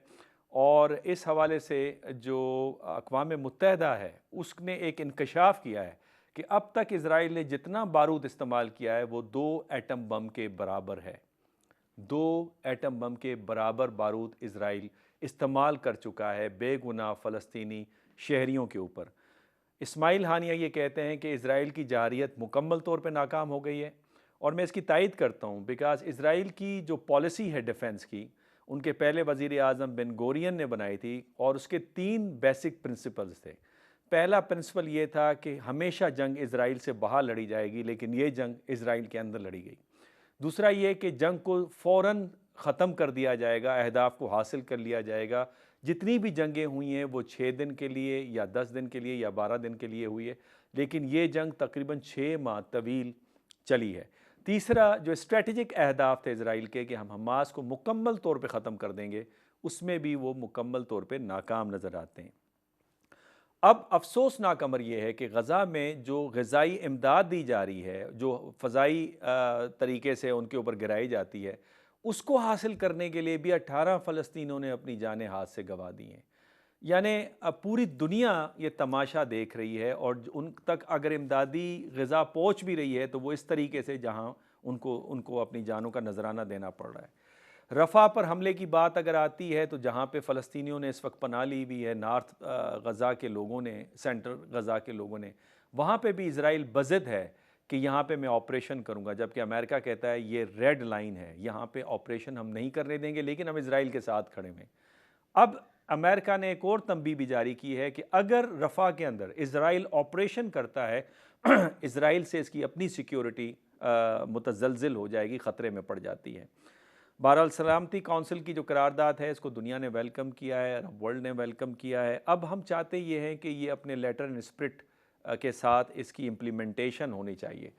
और इस हवाले से जो अक़वाम मुत्तहदा है उसने एक इंकशाफ किया है कि अब तक इसराइल ने जितना बारूद इस्तेमाल किया है वो 2 एटम बम के बराबर है। 2 एटम बम के बराबर बारूद इसराइल इस्तेमाल कर चुका है बेगुनाह फ़लस्तीनी शहरियों के ऊपर। इस्माइल हानिया ये कहते हैं कि इज़राइल की जारहियत मुकम्मल तौर पे नाकाम हो गई है, और मैं इसकी तायद करता हूँ बिकॉज़ इज़राइल की जो पॉलिसी है डिफेंस की, उनके पहले वज़ीर आज़म बेन गोरियन ने बनाई थी, और उसके 3 बेसिक प्रिंसिपल्स थे। पहला प्रिंसिपल ये था कि हमेशा जंग इज़राइल से बाहर लड़ी जाएगी, लेकिन ये जंग इज़राइल के अंदर लड़ी गई। दूसरा ये कि जंग को फ़ौरन ख़त्म कर दिया जाएगा, अहदाफ को हासिल कर लिया जाएगा। जितनी भी जंगें हुई हैं वो 6 दिन के लिए या 10 दिन के लिए या 12 दिन के लिए हुई है, लेकिन ये जंग तकरीबन 6 माह तवील चली है। तीसरा जो स्ट्रेटजिक अहदाफ थे इज़राइल के कि हम हमास को मुकम्मल तौर पे ख़त्म कर देंगे, उसमें भी वो मुकम्मल तौर पे नाकाम नज़र आते हैं। अब अफ़सोसनाक अमर ये है कि गज़ा में जो ग़िज़ाई इमदाद दी जा रही है, जो फ़ज़ाई तरीके से उनके ऊपर गिराई जाती है, उसको हासिल करने के लिए भी 18 फ़लस्तीनियों ने अपनी जानें हाथ से गंवा दी हैं। यानी अब पूरी दुनिया ये तमाशा देख रही है, और उन तक अगर इमदादी ग़िज़ा पहुँच भी रही है तो वो इस तरीके से जहाँ उनको उनको अपनी जानों का नजराना देना पड़ रहा है। रफ़ा पर हमले की बात अगर आती है तो जहाँ पे फ़लस्तीनियों ने इस वक्त पनाह ली हुई है, नॉर्थ गज़ा के लोगों ने, सेंट्रल गज़ा के लोगों ने, वहाँ पे भी इज़राइल बज़िद है कि यहाँ पे मैं ऑपरेशन करूँगा, जबकि अमेरिका कहता है ये रेड लाइन है, यहाँ पे ऑपरेशन हम नहीं करने देंगे, लेकिन हम इज़राइल के साथ खड़े हैं। अब अमेरिका ने एक और तंबीह भी जारी की है कि अगर रफ़ा के अंदर इज़राइल ऑपरेशन करता है इज़राइल से इसकी अपनी सिक्योरिटी मुतज़लज़िल हो जाएगी, ख़तरे में पड़ जाती है। बहरहाल सलामती कौंसिल की जो करारदाद है इसको दुनिया ने वेलकम किया है, अरब वर्ल्ड ने वेलकम किया है। अब हम चाहते ये हैं कि ये अपने लेटर एंड स्पिरिट के साथ इसकी इम्प्लीमेंटेशन होनी चाहिए।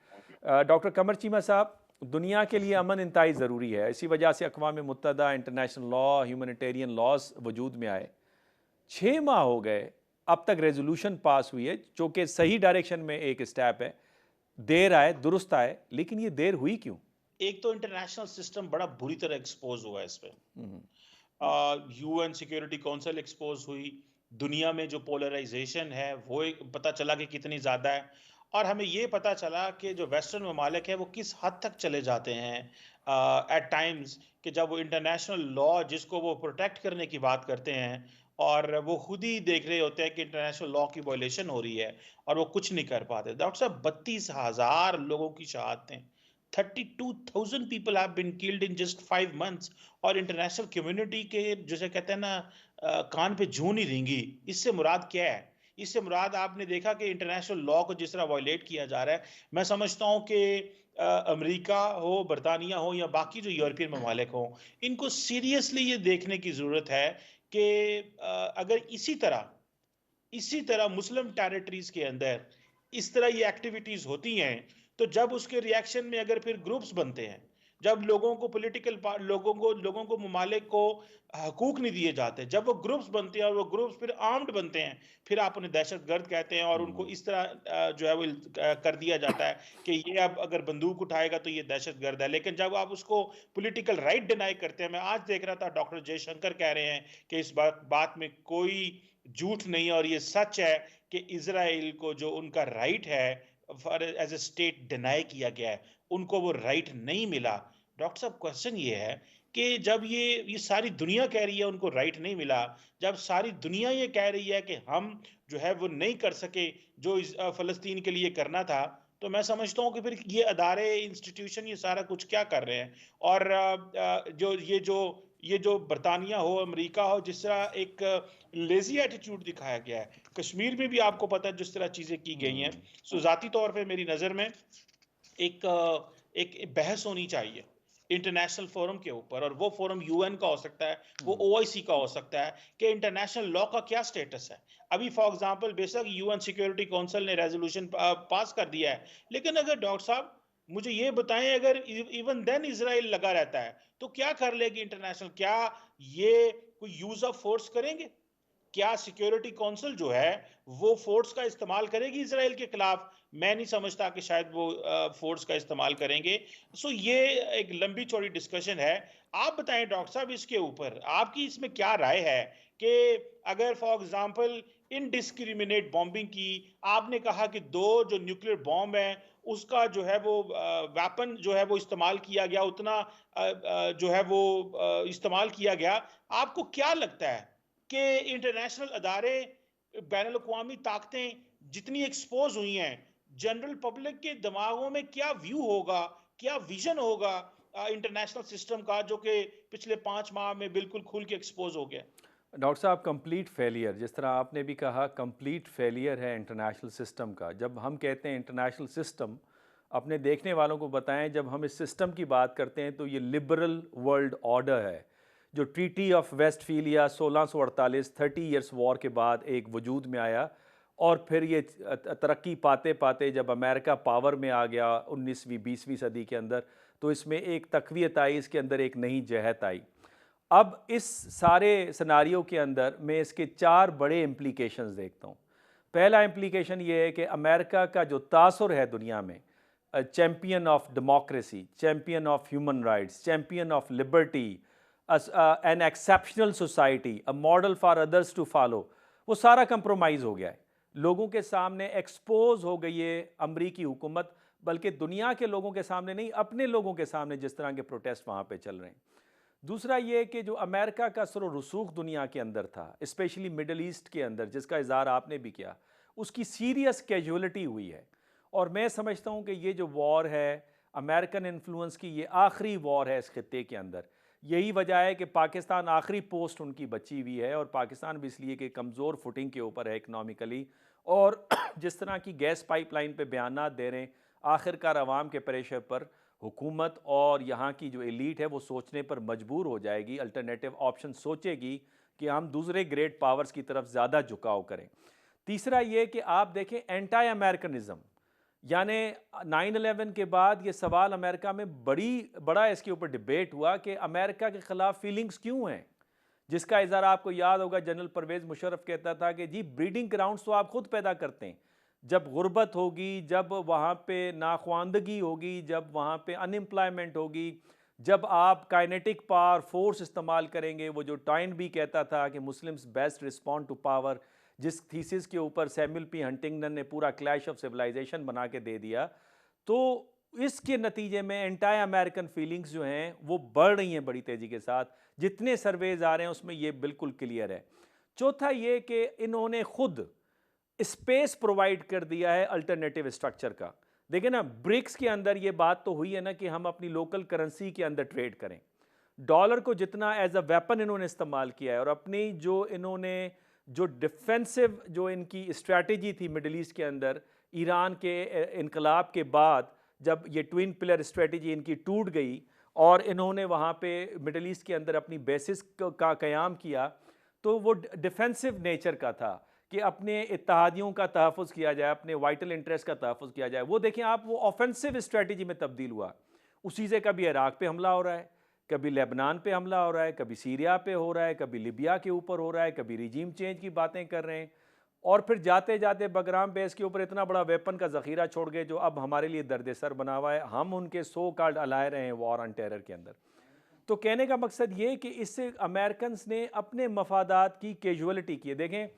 डॉक्टर कमर चीमा साहब, दुनिया के लिए अमन इंतहाई ज़रूरी है, इसी वजह से अक़वाम मुत्तहदा, इंटरनेशनल लॉ, ह्यूमैनिटेरियन लॉज वजूद में आए। 6 माह हो गए, अब तक रेजोल्यूशन पास हुई है, जो कि सही डायरेक्शन में एक स्टेप है। देर आए दुरुस्त आए, लेकिन ये देर हुई क्यों? एक तो इंटरनेशनल सिस्टम बड़ा बुरी तरह एक्सपोज हुआ है इस पे। यूएन सिक्योरिटी काउंसिल एक्सपोज हुई, दुनिया में जो पोलराइजेशन है वो एक पता चला कि कितनी ज़्यादा है, और हमें ये पता चला कि जो वेस्टर्न ममालिक है वो किस हद तक चले जाते हैं एट टाइम्स, कि जब वो इंटरनेशनल लॉ जिसको वो प्रोटेक्ट करने की बात करते हैं, और वो खुद ही देख रहे होते हैं कि इंटरनेशनल लॉ की वायलेशन हो रही है, और वो कुछ नहीं कर पाते। डॉक्टर साहब, 32,000 लोगों की शहादतें, 32,000 people have been killed in just 5 months, और इंटरनेशनल कम्युनिटी के जैसे कहते हैं ना कान पे जूं नहीं रेंगी। इससे मुराद क्या है? इससे मुराद आपने देखा कि इंटरनेशनल लॉ को जिस तरह वायलेट किया जा रहा है। मैं समझता हूँ कि अमेरिका हो, बरतानिया हो, या बाकी जो यूरोपियन ममालिक हों, इनको सीरियसली ये देखने की ज़रूरत है कि अगर इसी तरह मुस्लिम टेरिटरीज के अंदर इस तरह ये एक्टिविटीज होती हैं, तो जब उसके रिएक्शन में अगर फिर ग्रुप्स बनते हैं, जब लोगों को ममालिक को हकूक नहीं दिए जाते, जब वो ग्रुप्स बनते हैं और वो ग्रुप्स फिर आर्म्ड बनते हैं, फिर आप उन्हें दहशतगर्द कहते हैं, और उनको इस तरह जो है वो कर दिया जाता है कि ये अब अगर बंदूक उठाएगा तो ये दहशतगर्द है। लेकिन जब आप उसको पॉलिटिकल राइट डिनाई करते हैं, मैं आज देख रहा था डॉक्टर जयशंकर कह रहे हैं कि इस बात में कोई झूठ नहीं है, और ये सच है कि इजराइल को जो उनका राइट है for as a state deny किया गया है, उनको वो राइट नहीं मिला। डॉक्टर साहब, क्वेश्चन ये है कि जब ये सारी दुनिया कह रही है उनको राइट नहीं मिला, जब सारी दुनिया ये कह रही है कि हम जो है वो नहीं कर सके जो फलस्तीन के लिए करना था, तो मैं समझता हूँ कि फिर ये अदारे, इंस्टीट्यूशन, ये सारा कुछ क्या कर रहे हैं। और ये जो बरतानिया हो, अमेरिका हो, जिस तरह एक लेजी एटीट्यूड दिखाया गया है, कश्मीर में भी आपको पता है जिस तरह चीजें की गई हैं। सो जाती तौर पे मेरी नजर में एक बहस होनी चाहिए इंटरनेशनल फोरम के ऊपर, और वो फोरम यूएन का हो सकता है, वो ओआईसी का हो सकता है, कि इंटरनेशनल लॉ का क्या स्टेटस है। अभी फॉर एग्जांपल बेशक यूएन सिक्योरिटी काउंसिल ने रेजोल्यूशन पास कर दिया है, लेकिन अगर डॉक्टर साहब मुझे ये बताएं, अगर इवन देन इजराइल लगा रहता है तो क्या कर लेगी इंटरनेशनल? क्या ये कोई यूज ऑफ फोर्स करेंगे? क्या सिक्योरिटी काउंसिल जो है वो फोर्स का इस्तेमाल करेगी इसराइल के खिलाफ? मैं नहीं समझता कि शायद वो फोर्स का इस्तेमाल करेंगे। सो ये एक लंबी चौड़ी डिस्कशन है। आप बताएं डॉक्टर साहब, इसके ऊपर आपकी इसमें क्या राय है कि अगर फॉर एग्जांपल इनडिस्क्रिमिनेट बॉम्बिंग की। आपने कहा कि 2 जो न्यूक्लियर बॉम्ब हैं, उसका जो है वो वेपन जो है वो इस्तेमाल किया गया, उतना जो है वो इस्तेमाल किया गया। आपको क्या लगता है कि इंटरनेशनल अदारे, बैनुल-अक़वामी ताकतें जितनी एक्सपोज़ हुई हैं, जनरल पब्लिक के दिमागों में क्या व्यू होगा, क्या विज़न होगा इंटरनेशनल सिस्टम का, जो कि पिछले 5 माह में बिल्कुल खुल के एक्सपोज़ हो गया? डॉक्टर साहब, कंप्लीट फेलियर, जिस तरह आपने भी कहा, कंप्लीट फेलियर है इंटरनेशनल सिस्टम का। जब हम कहते हैं इंटरनेशनल सिस्टम, अपने देखने वालों को बताएं, जब हम इस सिस्टम की बात करते हैं तो ये लिबरल वर्ल्ड ऑर्डर है, जो ट्रीटी ऑफ वेस्टफीलिया 1648 30 इयर्स वॉर के बाद एक वजूद में आया। और फिर ये तरक्की पाते पाते जब अमेरिका पावर में आ गया 19वीं 20वीं सदी के अंदर, तो इसमें एक तक़वियत आई, इसके अंदर एक नई जहत आई। अब इस सारे सिनारियो के अंदर मैं इसके 4 बड़े इम्प्लीकेशंस देखता हूँ। पहला इम्प्लीकेशन ये है कि अमेरिका का जो तासुर है दुनिया में, champion of democracy, champion of human rights, champion of liberty, an exceptional society, a model for others to follow, वो सारा कंप्रोमाइज़ हो गया है। लोगों के सामने एक्सपोज हो गई है अमरीकी हुकूमत, बल्कि दुनिया के लोगों के सामने नहीं, अपने लोगों के सामने जिस तरह के प्रोटेस्ट वहाँ पे चल रहे हैं। दूसरा ये कि जो अमेरिका का सर रसूख दुनिया के अंदर था, स्पेशली मिडल ईस्ट के अंदर, जिसका इज़हार आपने भी किया, उसकी सीरियस कैजुअलिटी हुई है। और मैं समझता हूँ कि ये जो वॉर है, अमेरिकन इन्फ्लुएंस की ये आखिरी वॉर है इस खित्ते के अंदर। यही वजह है कि पाकिस्तान आखिरी पोस्ट उनकी बची हुई है, और पाकिस्तान भी इसलिए कि कमज़ोर फुटिंग के ऊपर है इकनॉमिकली। और जिस तरह की गैस पाइपलाइन पे बयानात दे रहे हैं, आखिरकार अवाम के प्रेशर पर हुकूमत और यहाँ की जो एलीट है वो सोचने पर मजबूर हो जाएगी, अल्टरनेटिव ऑप्शन सोचेगी कि हम दूसरे ग्रेट पावर्स की तरफ ज़्यादा झुकाव करें। तीसरा ये कि आप देखें एंटी अमेरिकनिज़म, यानी 9/11 के बाद ये सवाल अमेरिका में बड़ा इसके ऊपर डिबेट हुआ कि अमेरिका के ख़िलाफ़ फीलिंग्स क्यों हैं, जिसका इज़हार आपको याद होगा जनरल परवेज़ मुशर्रफ कहता था कि जी ब्रीडिंग ग्राउंड्स तो आप खुद पैदा करते हैं। जब गुर्बत होगी, जब वहाँ पे नाख्वानदगी होगी, जब वहाँ पे अनएम्प्लॉयमेंट होगी, जब आप काइनेटिक पावर फोर्स इस्तेमाल करेंगे, वो जो टॉइन भी कहता था कि Muslims best respond to power, जिस थीसिस के ऊपर सैमुअल पी हंटिंगटन ने पूरा क्लैश ऑफ सिविलाइजेशन बना के दे दिया, तो इसके नतीजे में एंटी अमेरिकन फीलिंग्स जो हैं वो बढ़ रही हैं बड़ी तेज़ी के साथ। जितने सर्वेज आ रहे हैं उसमें ये बिल्कुल क्लियर है। चौथा ये कि इन्होंने खुद स्पेस प्रोवाइड कर दिया है अल्टरनेटिव स्ट्रक्चर का। देखिए ना, ब्रिक्स के अंदर ये बात तो हुई है ना कि हम अपनी लोकल करेंसी के अंदर ट्रेड करें। डॉलर को जितना एज अ वेपन इन्होंने इस्तेमाल किया है, और अपनी जो डिफेंसिव जो इनकी स्ट्रैटेजी थी मिडिल ईस्ट के अंदर, ईरान के इनकलाब के बाद जब ये ट्विन पिलर स्ट्रैटेजी इनकी टूट गई और इन्होंने वहाँ पे मिडिल ईस्ट के अंदर अपनी बेसिस का क़याम किया, तो वो डिफेंसिव नेचर का था कि अपने इत्तेहादियों का तहफ़्फ़ुज़ किया जाए, अपने वाइटल इंटरेस्ट का तहफ़्फ़ुज़ किया जाए। वो देखें आप, वो ऑफेंसिव स्ट्रैटेजी में तब्दील हुआ। उसी से कभी इराक़ पे हमला हो रहा है, कभी लेबनान पे हमला हो रहा है, कभी सीरिया पे हो रहा है, कभी लिबिया के ऊपर हो रहा है, कभी रिजीम चेंज की बातें कर रहे हैं, और फिर जाते जाते बगराम बेस के ऊपर इतना बड़ा वेपन का ज़ख़ीरा छोड़ गए जो अब हमारे लिए दर्द सर बना हुआ है। हम उनके सो कॉल्ड अलाय रहे हैं वॉर ऑन टेरर के अंदर। तो कहने का मकसद ये कि इससे अमेरिकन्स ने अपने मफादात की कैजुअलिटी की है। देखें,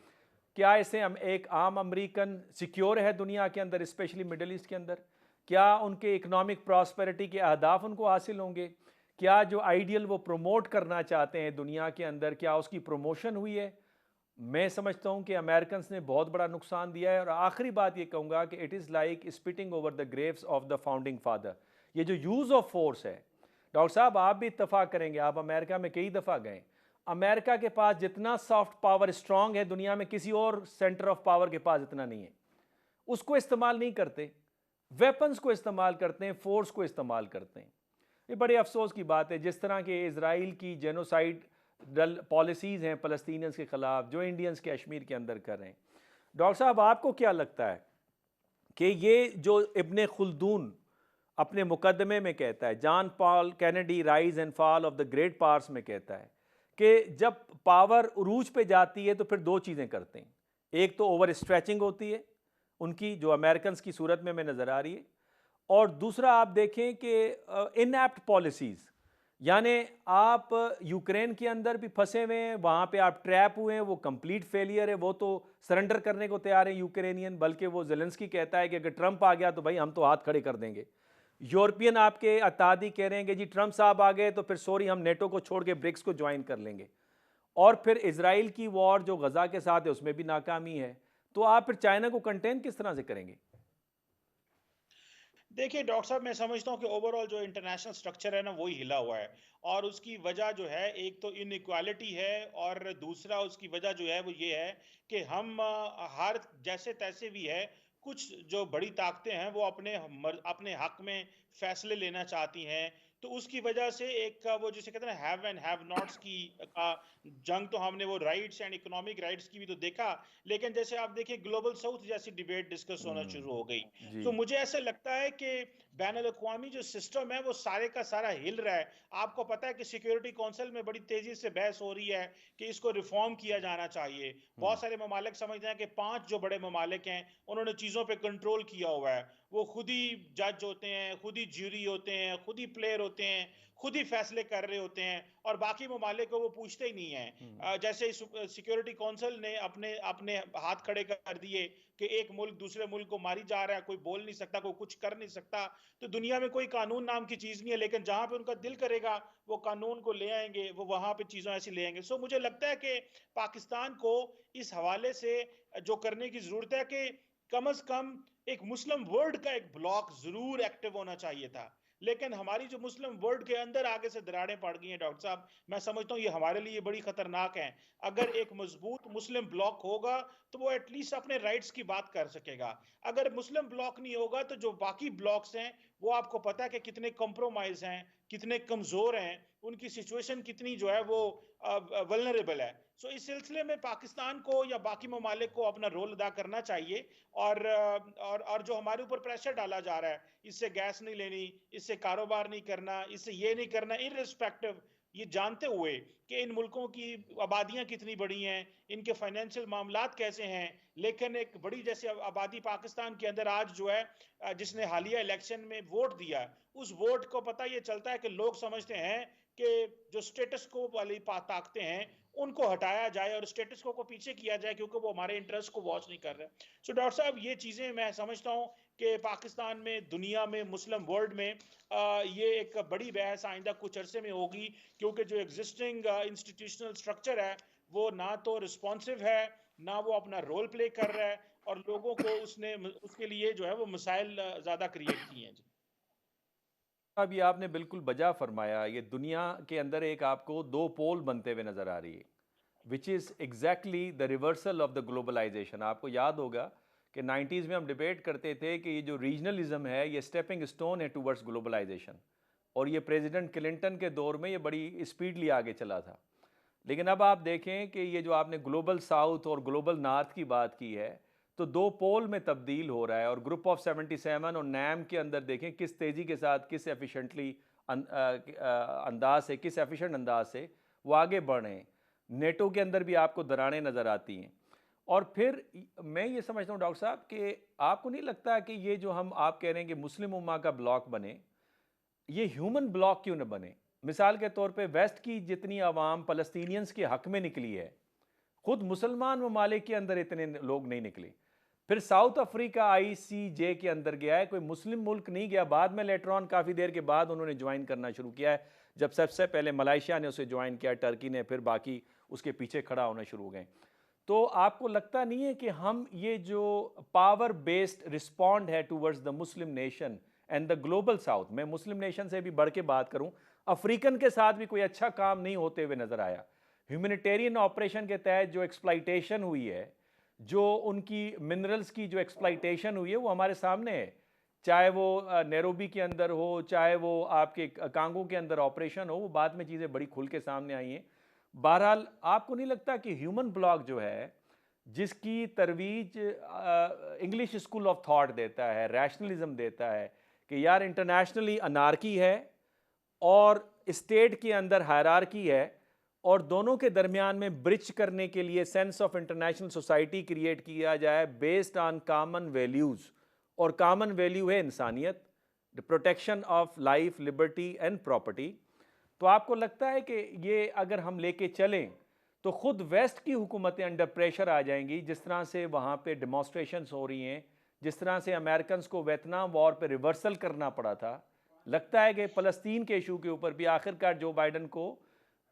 क्या इससे एक आम अमेरिकन सिक्योर है दुनिया के अंदर, स्पेशली मिडल ईस्ट के अंदर? क्या उनके इकोनॉमिक प्रॉस्पेरिटी के अहदाफ उनको हासिल होंगे? क्या जो आइडियल वो प्रमोट करना चाहते हैं दुनिया के अंदर, क्या उसकी प्रमोशन हुई है? मैं समझता हूं कि अमेरिकन्स ने बहुत बड़ा नुकसान दिया है। और आखिरी बात ये कहूँगा कि it is like spitting over the Graves of the founding father. ये जो यूज़ ऑफ फोर्स है, डॉक्टर साहब आप भी इत्तफाक करेंगे, आप अमेरिका में कई दफ़ा गए, अमेरिका के पास जितना सॉफ्ट पावर स्ट्रांग है दुनिया में किसी और सेंटर ऑफ पावर के पास इतना नहीं है। उसको इस्तेमाल नहीं करते, वेपन्स को इस्तेमाल करते हैं, फोर्स को इस्तेमाल करते हैं। ये बड़े अफसोस की बात है। जिस तरह के इजराइल की जेनोसाइड पॉलिसीज़ हैं फ़लस्तीनियंस के ख़िलाफ़, जो इंडियंस कश्मीर के अंदर कर रहे हैं, डॉक्टर साहब आपको क्या लगता है कि ये जो इब्ने खुल्दून अपने मुकदमे में कहता है, John Paul Kennedy rise and fall of the great powers में कहता है कि जब पावर उरूज पे जाती है तो फिर दो चीज़ें करते हैं। एक तो ओवर स्ट्रेचिंग होती है उनकी, जो अमेरिकन की सूरत में नज़र आ रही है, और दूसरा आप देखें कि इनएप्ट पॉलिसीज़, यानी आप यूक्रेन के अंदर भी फंसे हुए हैं, वहाँ पे आप ट्रैप हुए हैं, वो कंप्लीट फेलियर है, वो तो सरेंडर करने को तैयार है यूक्रेनियन, बल्कि वो ज़ेलेंस्की कहता है कि अगर ट्रंप आ गया तो भाई हम तो हाथ खड़े कर देंगे। यूरोपियन आपके अतादी कह रहे हैं कि जी ट्रंप साहब आ गए तो फिर सॉरी हम नेटो को छोड़ के ब्रिक्स को ज्वाइन कर लेंगे। और फिर इसराइल की वॉर जो गज़ा के साथ है उसमें भी नाकामी है। तो आप फिर चाइना को कंटेन किस तरह से करेंगे? देखिए डॉक्टर साहब, मैं समझता हूँ कि ओवरऑल जो इंटरनेशनल स्ट्रक्चर है ना, वही हिला हुआ है। और उसकी वजह जो है, एक तो इनइक्वालिटी है, और दूसरा उसकी वजह जो है वो ये है कि हम हर जैसे तैसे भी है, कुछ जो बड़ी ताकतें हैं वो अपने हक में फैसले लेना चाहती हैं। तो उसकी वजह से एक वो जिसे कहते हैं हैव एंड हैव नॉट्स की का जंग, तो हमने वो राइट्स एंड इकोनॉमिक राइट्स की भी तो देखा। लेकिन जैसे आप देखिए, ग्लोबल साउथ जैसी डिबेट डिस्कस होना शुरू हो गई। जी। तो मुझे ऐसा लगता है कि बैनुल-अक़वामी जो सिस्टम है वो सारे का सारा हिल रहा है। आपको पता है कि सिक्योरिटी काउंसिल में बड़ी तेजी से बहस हो रही है कि इसको रिफॉर्म किया जाना चाहिए। बहुत सारे ममालिक समझते हैं कि 5 जो बड़े ममालिक हैं, उन्होंने चीज़ों पे कंट्रोल किया हुआ है। वो खुद ही जज होते हैं, खुद ही ज्यूरी होते हैं, खुद ही प्लेयर होते हैं, खुद ही फैसले कर रहे होते हैं, और बाकी ममालिक को वो पूछते ही नहीं हैं। जैसे ही सिक्योरिटी काउंसिल ने अपने अपने हाथ खड़े कर दिए कि एक मुल्क दूसरे मुल्क को मारी जा रहा है, कोई बोल नहीं सकता, कोई कुछ कर नहीं सकता। तो दुनिया में कोई कानून नाम की चीज नहीं है, लेकिन जहां पे उनका दिल करेगा वो कानून को ले आएंगे, वो वहां पे चीजों ऐसी ले आएंगे। सो मुझे लगता है कि पाकिस्तान को इस हवाले से जो करने की जरूरत है कि कम से कम एक मुस्लिम वर्ल्ड का एक ब्लॉक जरूर एक्टिव होना चाहिए था। लेकिन हमारी जो मुस्लिम वर्ल्ड के अंदर आगे से दरारें पड़ गई हैं डॉक्टर साहब, मैं समझता हूँ ये हमारे लिए बड़ी खतरनाक है। अगर एक मजबूत मुस्लिम ब्लॉक होगा तो वो एटलीस्ट अपने राइट्स की बात कर सकेगा। अगर मुस्लिम ब्लॉक नहीं होगा तो जो बाकी ब्लॉक्स हैं, वो आपको पता है कि कितने कंप्रोमाइज हैं, कितने कमजोर हैं, उनकी सिचुएशन कितनी जो है वो वल्नरेबल है। सो इस सिलसिले में पाकिस्तान को या बाकी ममालिक को अपना रोल अदा करना चाहिए। और जो हमारे ऊपर प्रेशर डाला जा रहा है, इससे गैस नहीं लेनी, इससे कारोबार नहीं करना, इससे ये नहीं करना, इररिस्पेक्टिव, ये जानते हुए कि इन मुल्कों की आबादियां कितनी बड़ी हैं, इनके फाइनेंशियल मामलात कैसे हैं, लेकिन एक बड़ी जैसे आबादी पाकिस्तान के अंदर आज जो है, जिसने हालिया इलेक्शन में वोट दिया, उस वोट को पता ये चलता है कि लोग समझते हैं कि जो स्टेटस को वाली ताकतें हैं उनको हटाया जाए और स्टेटस को पीछे किया जाए, क्योंकि वो हमारे इंटरेस्ट को वॉच नहीं कर रहे। सो डॉक्टर साहब, ये चीजें मैं समझता हूँ कि पाकिस्तान में, दुनिया में, मुस्लिम वर्ल्ड में ये एक बड़ी बहस आइंदा कुछ अरसे में होगी, क्योंकि जो एग्जिस्टिंग इंस्टीट्यूशनल स्ट्रक्चर है वो ना तो रिस्पॉन्सिव है, ना वो अपना रोल प्ले कर रहा है, और लोगों को उसने उसके लिए जो है वो मसाइल ज्यादा क्रिएट किए हैं। जी। अब ये आपने बिल्कुल बजा फरमाया। ये दुनिया के अंदर एक आपको दो पोल बनते हुए नज़र आ रही है, which is exactly the reversal of the globalisation. आपको याद होगा कि 90s में हम डिबेट करते थे कि ये जो रीजनलिज्म है ये स्टेपिंग स्टोन है टूवर्ड्स ग्लोबलाइजेशन, और ये प्रेसिडेंट क्लिंटन के दौर में ये बड़ी स्पीडली आगे चला था। लेकिन अब आप देखें कि ये जो आपने ग्लोबल साउथ और ग्लोबल नॉर्थ की बात की है, तो दो पोल में तब्दील हो रहा है। और ग्रुप ऑफ 77 और नैम के अंदर देखें किस तेज़ी के साथ, किस एफिशिएंटली अंदाज से, किस एफिशिएंट अंदाज से वो आगे बढ़ रहे हैं। नेटो के अंदर भी आपको दरारें नज़र आती हैं। और फिर मैं ये समझता हूँ डॉक्टर साहब कि आपको नहीं लगता कि ये जो हम आप कह रहे हैं कि मुस्लिम उम्मा का ब्लॉक बने, ये ह्यूमन ब्लॉक क्यों न बने? मिसाल के तौर पे वेस्ट की जितनी आवाम फ़लस्तीनियंस के हक़ में निकली है, खुद मुसलमान ममालिक के अंदर इतने लोग नहीं निकले। फिर साउथ अफ्रीका ICJ के अंदर गया है, कोई मुस्लिम मुल्क नहीं गया। बाद में लेटर ऑन काफ़ी देर के बाद उन्होंने ज्वाइन करना शुरू किया है, जब सबसे पहले मलाइशिया ने उसे ज्वाइन किया, टर्की ने, फिर बाकी उसके पीछे खड़ा होना शुरू हो गए। तो आपको लगता नहीं है कि हम ये जो पावर बेस्ड रिस्पॉन्ड है towards the Muslim nation and the global south, मैं मुस्लिम नेशन से भी बढ़ के बात करूं, अफ्रीकन के साथ भी कोई अच्छा काम नहीं होते हुए नजर आया। ह्यूमैनिटेरियन ऑपरेशन के तहत जो एक्सप्लाइटेशन हुई है, जो उनकी मिनरल्स की जो एक्सप्लाइटेशन हुई है, वो हमारे सामने है। चाहे वो नैरोबी के अंदर हो, चाहे वो आपके कांगो के अंदर ऑपरेशन हो, वो बाद में चीज़ें बड़ी खुल के सामने आई हैं। बहरहाल आपको नहीं लगता कि ह्यूमन ब्लॉक जो है, जिसकी तरवीज इंग्लिश स्कूल ऑफ थॉट देता है, रैशनलिज्म देता है कि यार इंटरनेशनली अनार्की है और स्टेट के अंदर हायरार्की है, और दोनों के दरमियान में ब्रिज करने के लिए sense of international society create किया जाए बेस्ड ऑन कॉमन वैल्यूज़, और कॉमन वैल्यू है इंसानियत, the protection of life, liberty and property. तो आपको लगता है कि ये अगर हम लेके चलें तो ख़ुद वेस्ट की हुकूमतें अंडर प्रेशर आ जाएंगी, जिस तरह से वहाँ पे डेमोस्ट्रेशंस हो रही हैं, जिस तरह से अमेरिकन को वियतनाम वॉर पे रिवर्सल करना पड़ा था। लगता है कि फ़लस्तीन के इशू के ऊपर भी आखिरकार जो बाइडन को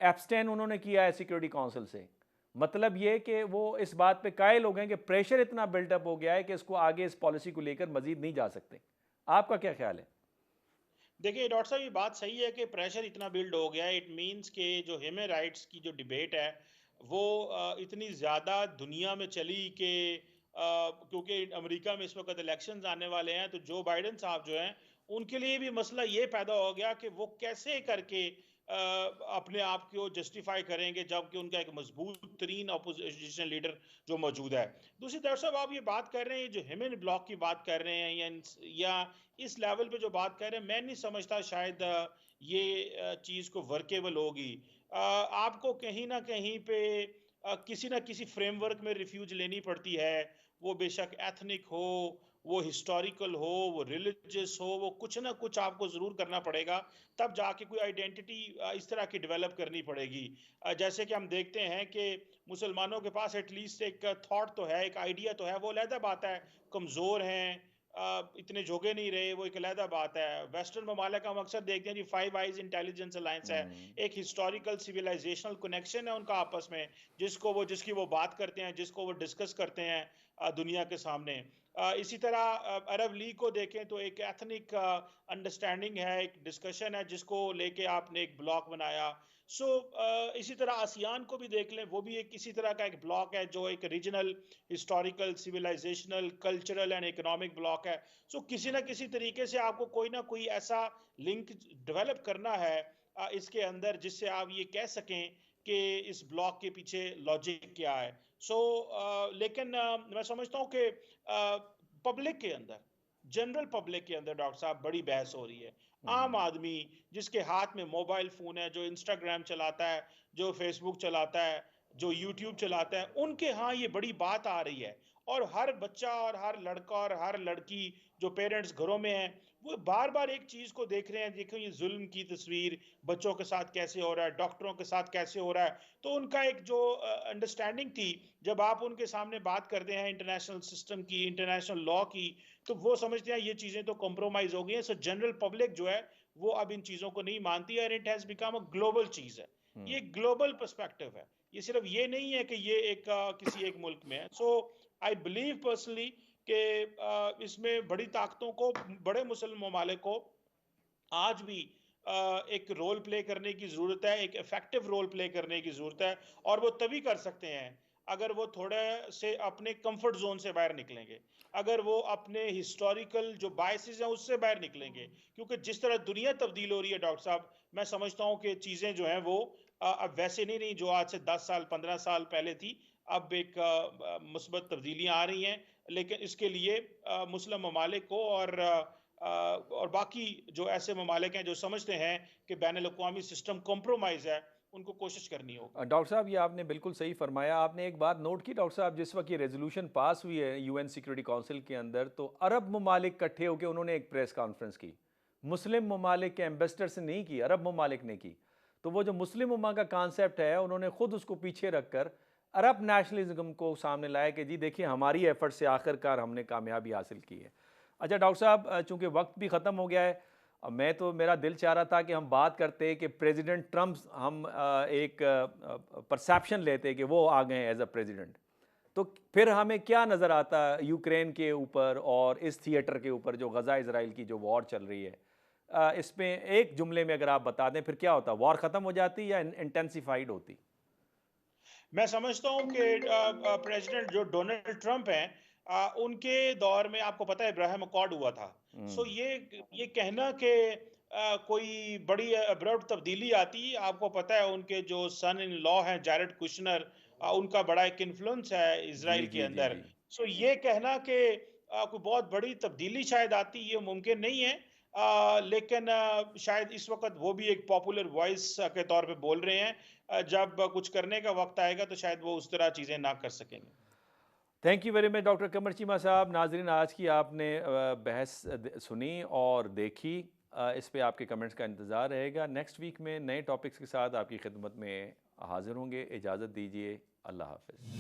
एब्सटेन उन्होंने किया है सिक्योरिटी काउंसिल से। मतलब ये कि वो इस बात पे कायल हो गए कि प्रेशर इतना बिल्टअप हो गया है कि इसको आगे इस पॉलिसी को लेकर मजीद नहीं जा सकते। आपका क्या ख्याल है? देखिए डॉक्टर साहब, ये बात सही है कि प्रेशर इतना बिल्ड हो गया है। इट मींस के जो ह्यूमन राइट्स की जो डिबेट है वो इतनी ज़्यादा दुनिया में चली कि क्योंकि अमेरिका में इस वक्त इलेक्शंस आने वाले हैं, तो जो बाइडेन साहब जो हैं उनके लिए भी मसला ये पैदा हो गया कि वो कैसे करके अपने आप को जस्टिफाई करेंगे जबकि उनका एक मजबूत तरीन अपोजिशन लीडर जो मौजूद है। दूसरी तरफ साहब, आप ये बात कर रहे हैं, जो ह्यूमन ब्लॉक की बात कर रहे हैं या इस लेवल पे जो बात कर रहे हैं, मैं नहीं समझता शायद ये चीज़ को वर्केबल होगी। आपको कहीं ना कहीं पे किसी ना किसी फ्रेमवर्क में रिफ्यूज लेनी पड़ती है। वो बेशक एथनिक हो, वो हिस्टोरिकल हो, वो रिलीजियस हो, वो कुछ ना कुछ आपको ज़रूर करना पड़ेगा। तब जाके कोई आइडेंटिटी इस तरह की डेवलप करनी पड़ेगी। जैसे कि हम देखते हैं कि मुसलमानों के पास एटलीस्ट एक थॉट तो है, एक आइडिया तो है। वो अलहदा बात है, कमज़ोर हैं, इतने जोगे नहीं रहे, वो एक अलहदा बात है। वेस्टर्न ममालिक हम अक्सर देखते हैं जी, फाइव आइज इंटेलिजेंस अलायंस है, हम्म। एक हिस्टोरिकल सिविलाइजेशनल कनेक्शन है उनका आपस में, जिसकी वो बात करते हैं, जिसको वो डिस्कस करते हैं दुनिया के सामने। इसी तरह अरब लीग को देखें तो एक एथनिक अंडरस्टैंडिंग है, एक डिस्कशन है जिसको लेके आपने एक ब्लॉक बनाया। इसी तरह आसियान को भी देख लें, वो भी एक इसी तरह का एक ब्लॉक है जो एक regional historical civilisational cultural and economic block है। किसी ना किसी तरीके से आपको कोई ना कोई ऐसा लिंक डेवलप करना है इसके अंदर, जिससे आप ये कह सकें कि इस ब्लॉक के पीछे लॉजिक क्या है। लेकिन मैं समझता हूँ कि पब्लिक के अंदर, जनरल पब्लिक के अंदर डॉक्टर साहब बड़ी बहस हो रही है। आम हम्म। आदमी जिसके हाथ में मोबाइल फोन है, जो इंस्टाग्राम चलाता है, जो फेसबुक चलाता है, जो यूट्यूब चलाता है, उनके यहाँ ये बड़ी बात आ रही है। और हर बच्चा और हर लड़का और हर लड़की जो पेरेंट्स घरों में हैं, वो बार बार एक चीज को देख रहे हैं। देखो, ये जुल्म की तस्वीर बच्चों के साथ कैसे हो रहा है, डॉक्टरों के साथ कैसे हो रहा है। तो उनका एक जो अंडरस्टैंडिंग थी, जब आप उनके सामने बात करते हैं इंटरनेशनल सिस्टम की, इंटरनेशनल लॉ की, तो वो समझते हैं ये चीजें तो कॉम्प्रोमाइज हो गई हैं। जनरल पब्लिक जो है वो अब इन चीजों को नहीं मानती है, और it has become a global चीज है। ये हम्म। ग्लोबल पर्सपेक्टिव है, ये सिर्फ ये नहीं है कि ये एक किसी एक मुल्क में है। आई बिलीव पर्सनली कि इसमें बड़ी ताकतों को, बड़े मुस्लिम ममालिक को आज भी एक रोल प्ले करने की ज़रूरत है, एक इफ़ेक्टिव रोल प्ले करने की ज़रूरत है। और वो तभी कर सकते हैं अगर वो थोड़े से अपने कंफर्ट ज़ोन से बाहर निकलेंगे, अगर वो अपने हिस्टोरिकल जो बायसेस हैं उससे बाहर निकलेंगे। क्योंकि जिस तरह दुनिया तब्दील हो रही है डॉक्टर साहब, मैं समझता हूँ कि चीज़ें जो हैं वो अब वैसे नहीं जो आज से 10 साल 15 साल पहले थी। अब एक मुस्बत तब्दीलियाँ आ रही हैं, लेकिन इसके लिए मुस्लिम ममालिक को और बाकी जो ऐसे ममालिक हैं जो समझते हैं कि बैनुल-अक़वामी सिस्टम कॉम्प्रोमाइज़ है, उनको कोशिश करनी होगी। डॉक्टर साहब, ये आपने बिल्कुल सही फरमाया। आपने एक बात नोट की डॉक्टर साहब, जिस वक्त ये रेजोल्यूशन पास हुई है यूएन सिक्योरिटी काउंसिल के अंदर, तो अरब ममालिक इकट्ठे होकर उन्होंने एक प्रेस कॉन्फ्रेंस की। मुस्लिम ममालिक के एम्बेसडर से नहीं की, अरब ममालिक ने की। तो वो जो मुस्लिम उम्मा का कॉन्सेप्ट है, उन्होंने खुद उसको पीछे रखकर अरब नेशनलिज्म को सामने लाया कि जी देखिए, हमारी एफर्ट से आखिरकार हमने कामयाबी हासिल की है। अच्छा डॉक्टर साहब, चूँकि वक्त भी ख़त्म हो गया है, मैं तो, मेरा दिल चाह रहा था कि हम बात करते कि प्रेसिडेंट ट्रम्प, हम एक परसेप्शन लेते कि वो आ गए एज अ प्रेसिडेंट, तो फिर हमें क्या नज़र आता यूक्रेन के ऊपर और इस थिएटर के ऊपर जो गज़ा इजराइल की जो वॉर चल रही है, इसमें एक जुमले में अगर आप बता दें फिर क्या होता, वॉर ख़त्म हो जाती या इंटेंसिफाइड होती? मैं समझता हूँ कि प्रेसिडेंट जो डोनाल्ड ट्रंप हैं, उनके दौर में आपको पता है इब्राहिम अकॉर्ड हुआ था। हम्म। ये कहना कि कोई बड़ी अब्रप्ट तब्दीली आती, आपको पता है उनके जो सन इन लॉ हैं जैरेड कुशनर, उनका बड़ा एक इन्फ्लुएंस है जी इजराइल के जी जी अंदर। जी। ये कहना कि कोई बहुत बड़ी तब्दीली शायद आती, ये मुमकिन नहीं है। लेकिन शायद इस वक्त वो भी एक पॉपुलर वॉइस के तौर पे बोल रहे हैं। जब कुछ करने का वक्त आएगा तो शायद वो उस तरह चीज़ें ना कर सकेंगे। Thank you very much doctor Qamar Cheema साहब। नाजरीन, आज की आपने बहस सुनी और देखी। इस पे आपके कमेंट्स का इंतज़ार रहेगा। नेक्स्ट वीक में नए टॉपिक्स के साथ आपकी खिदमत में हाज़िर होंगे। इजाज़त दीजिए। अल्लाह हाफ़िज़।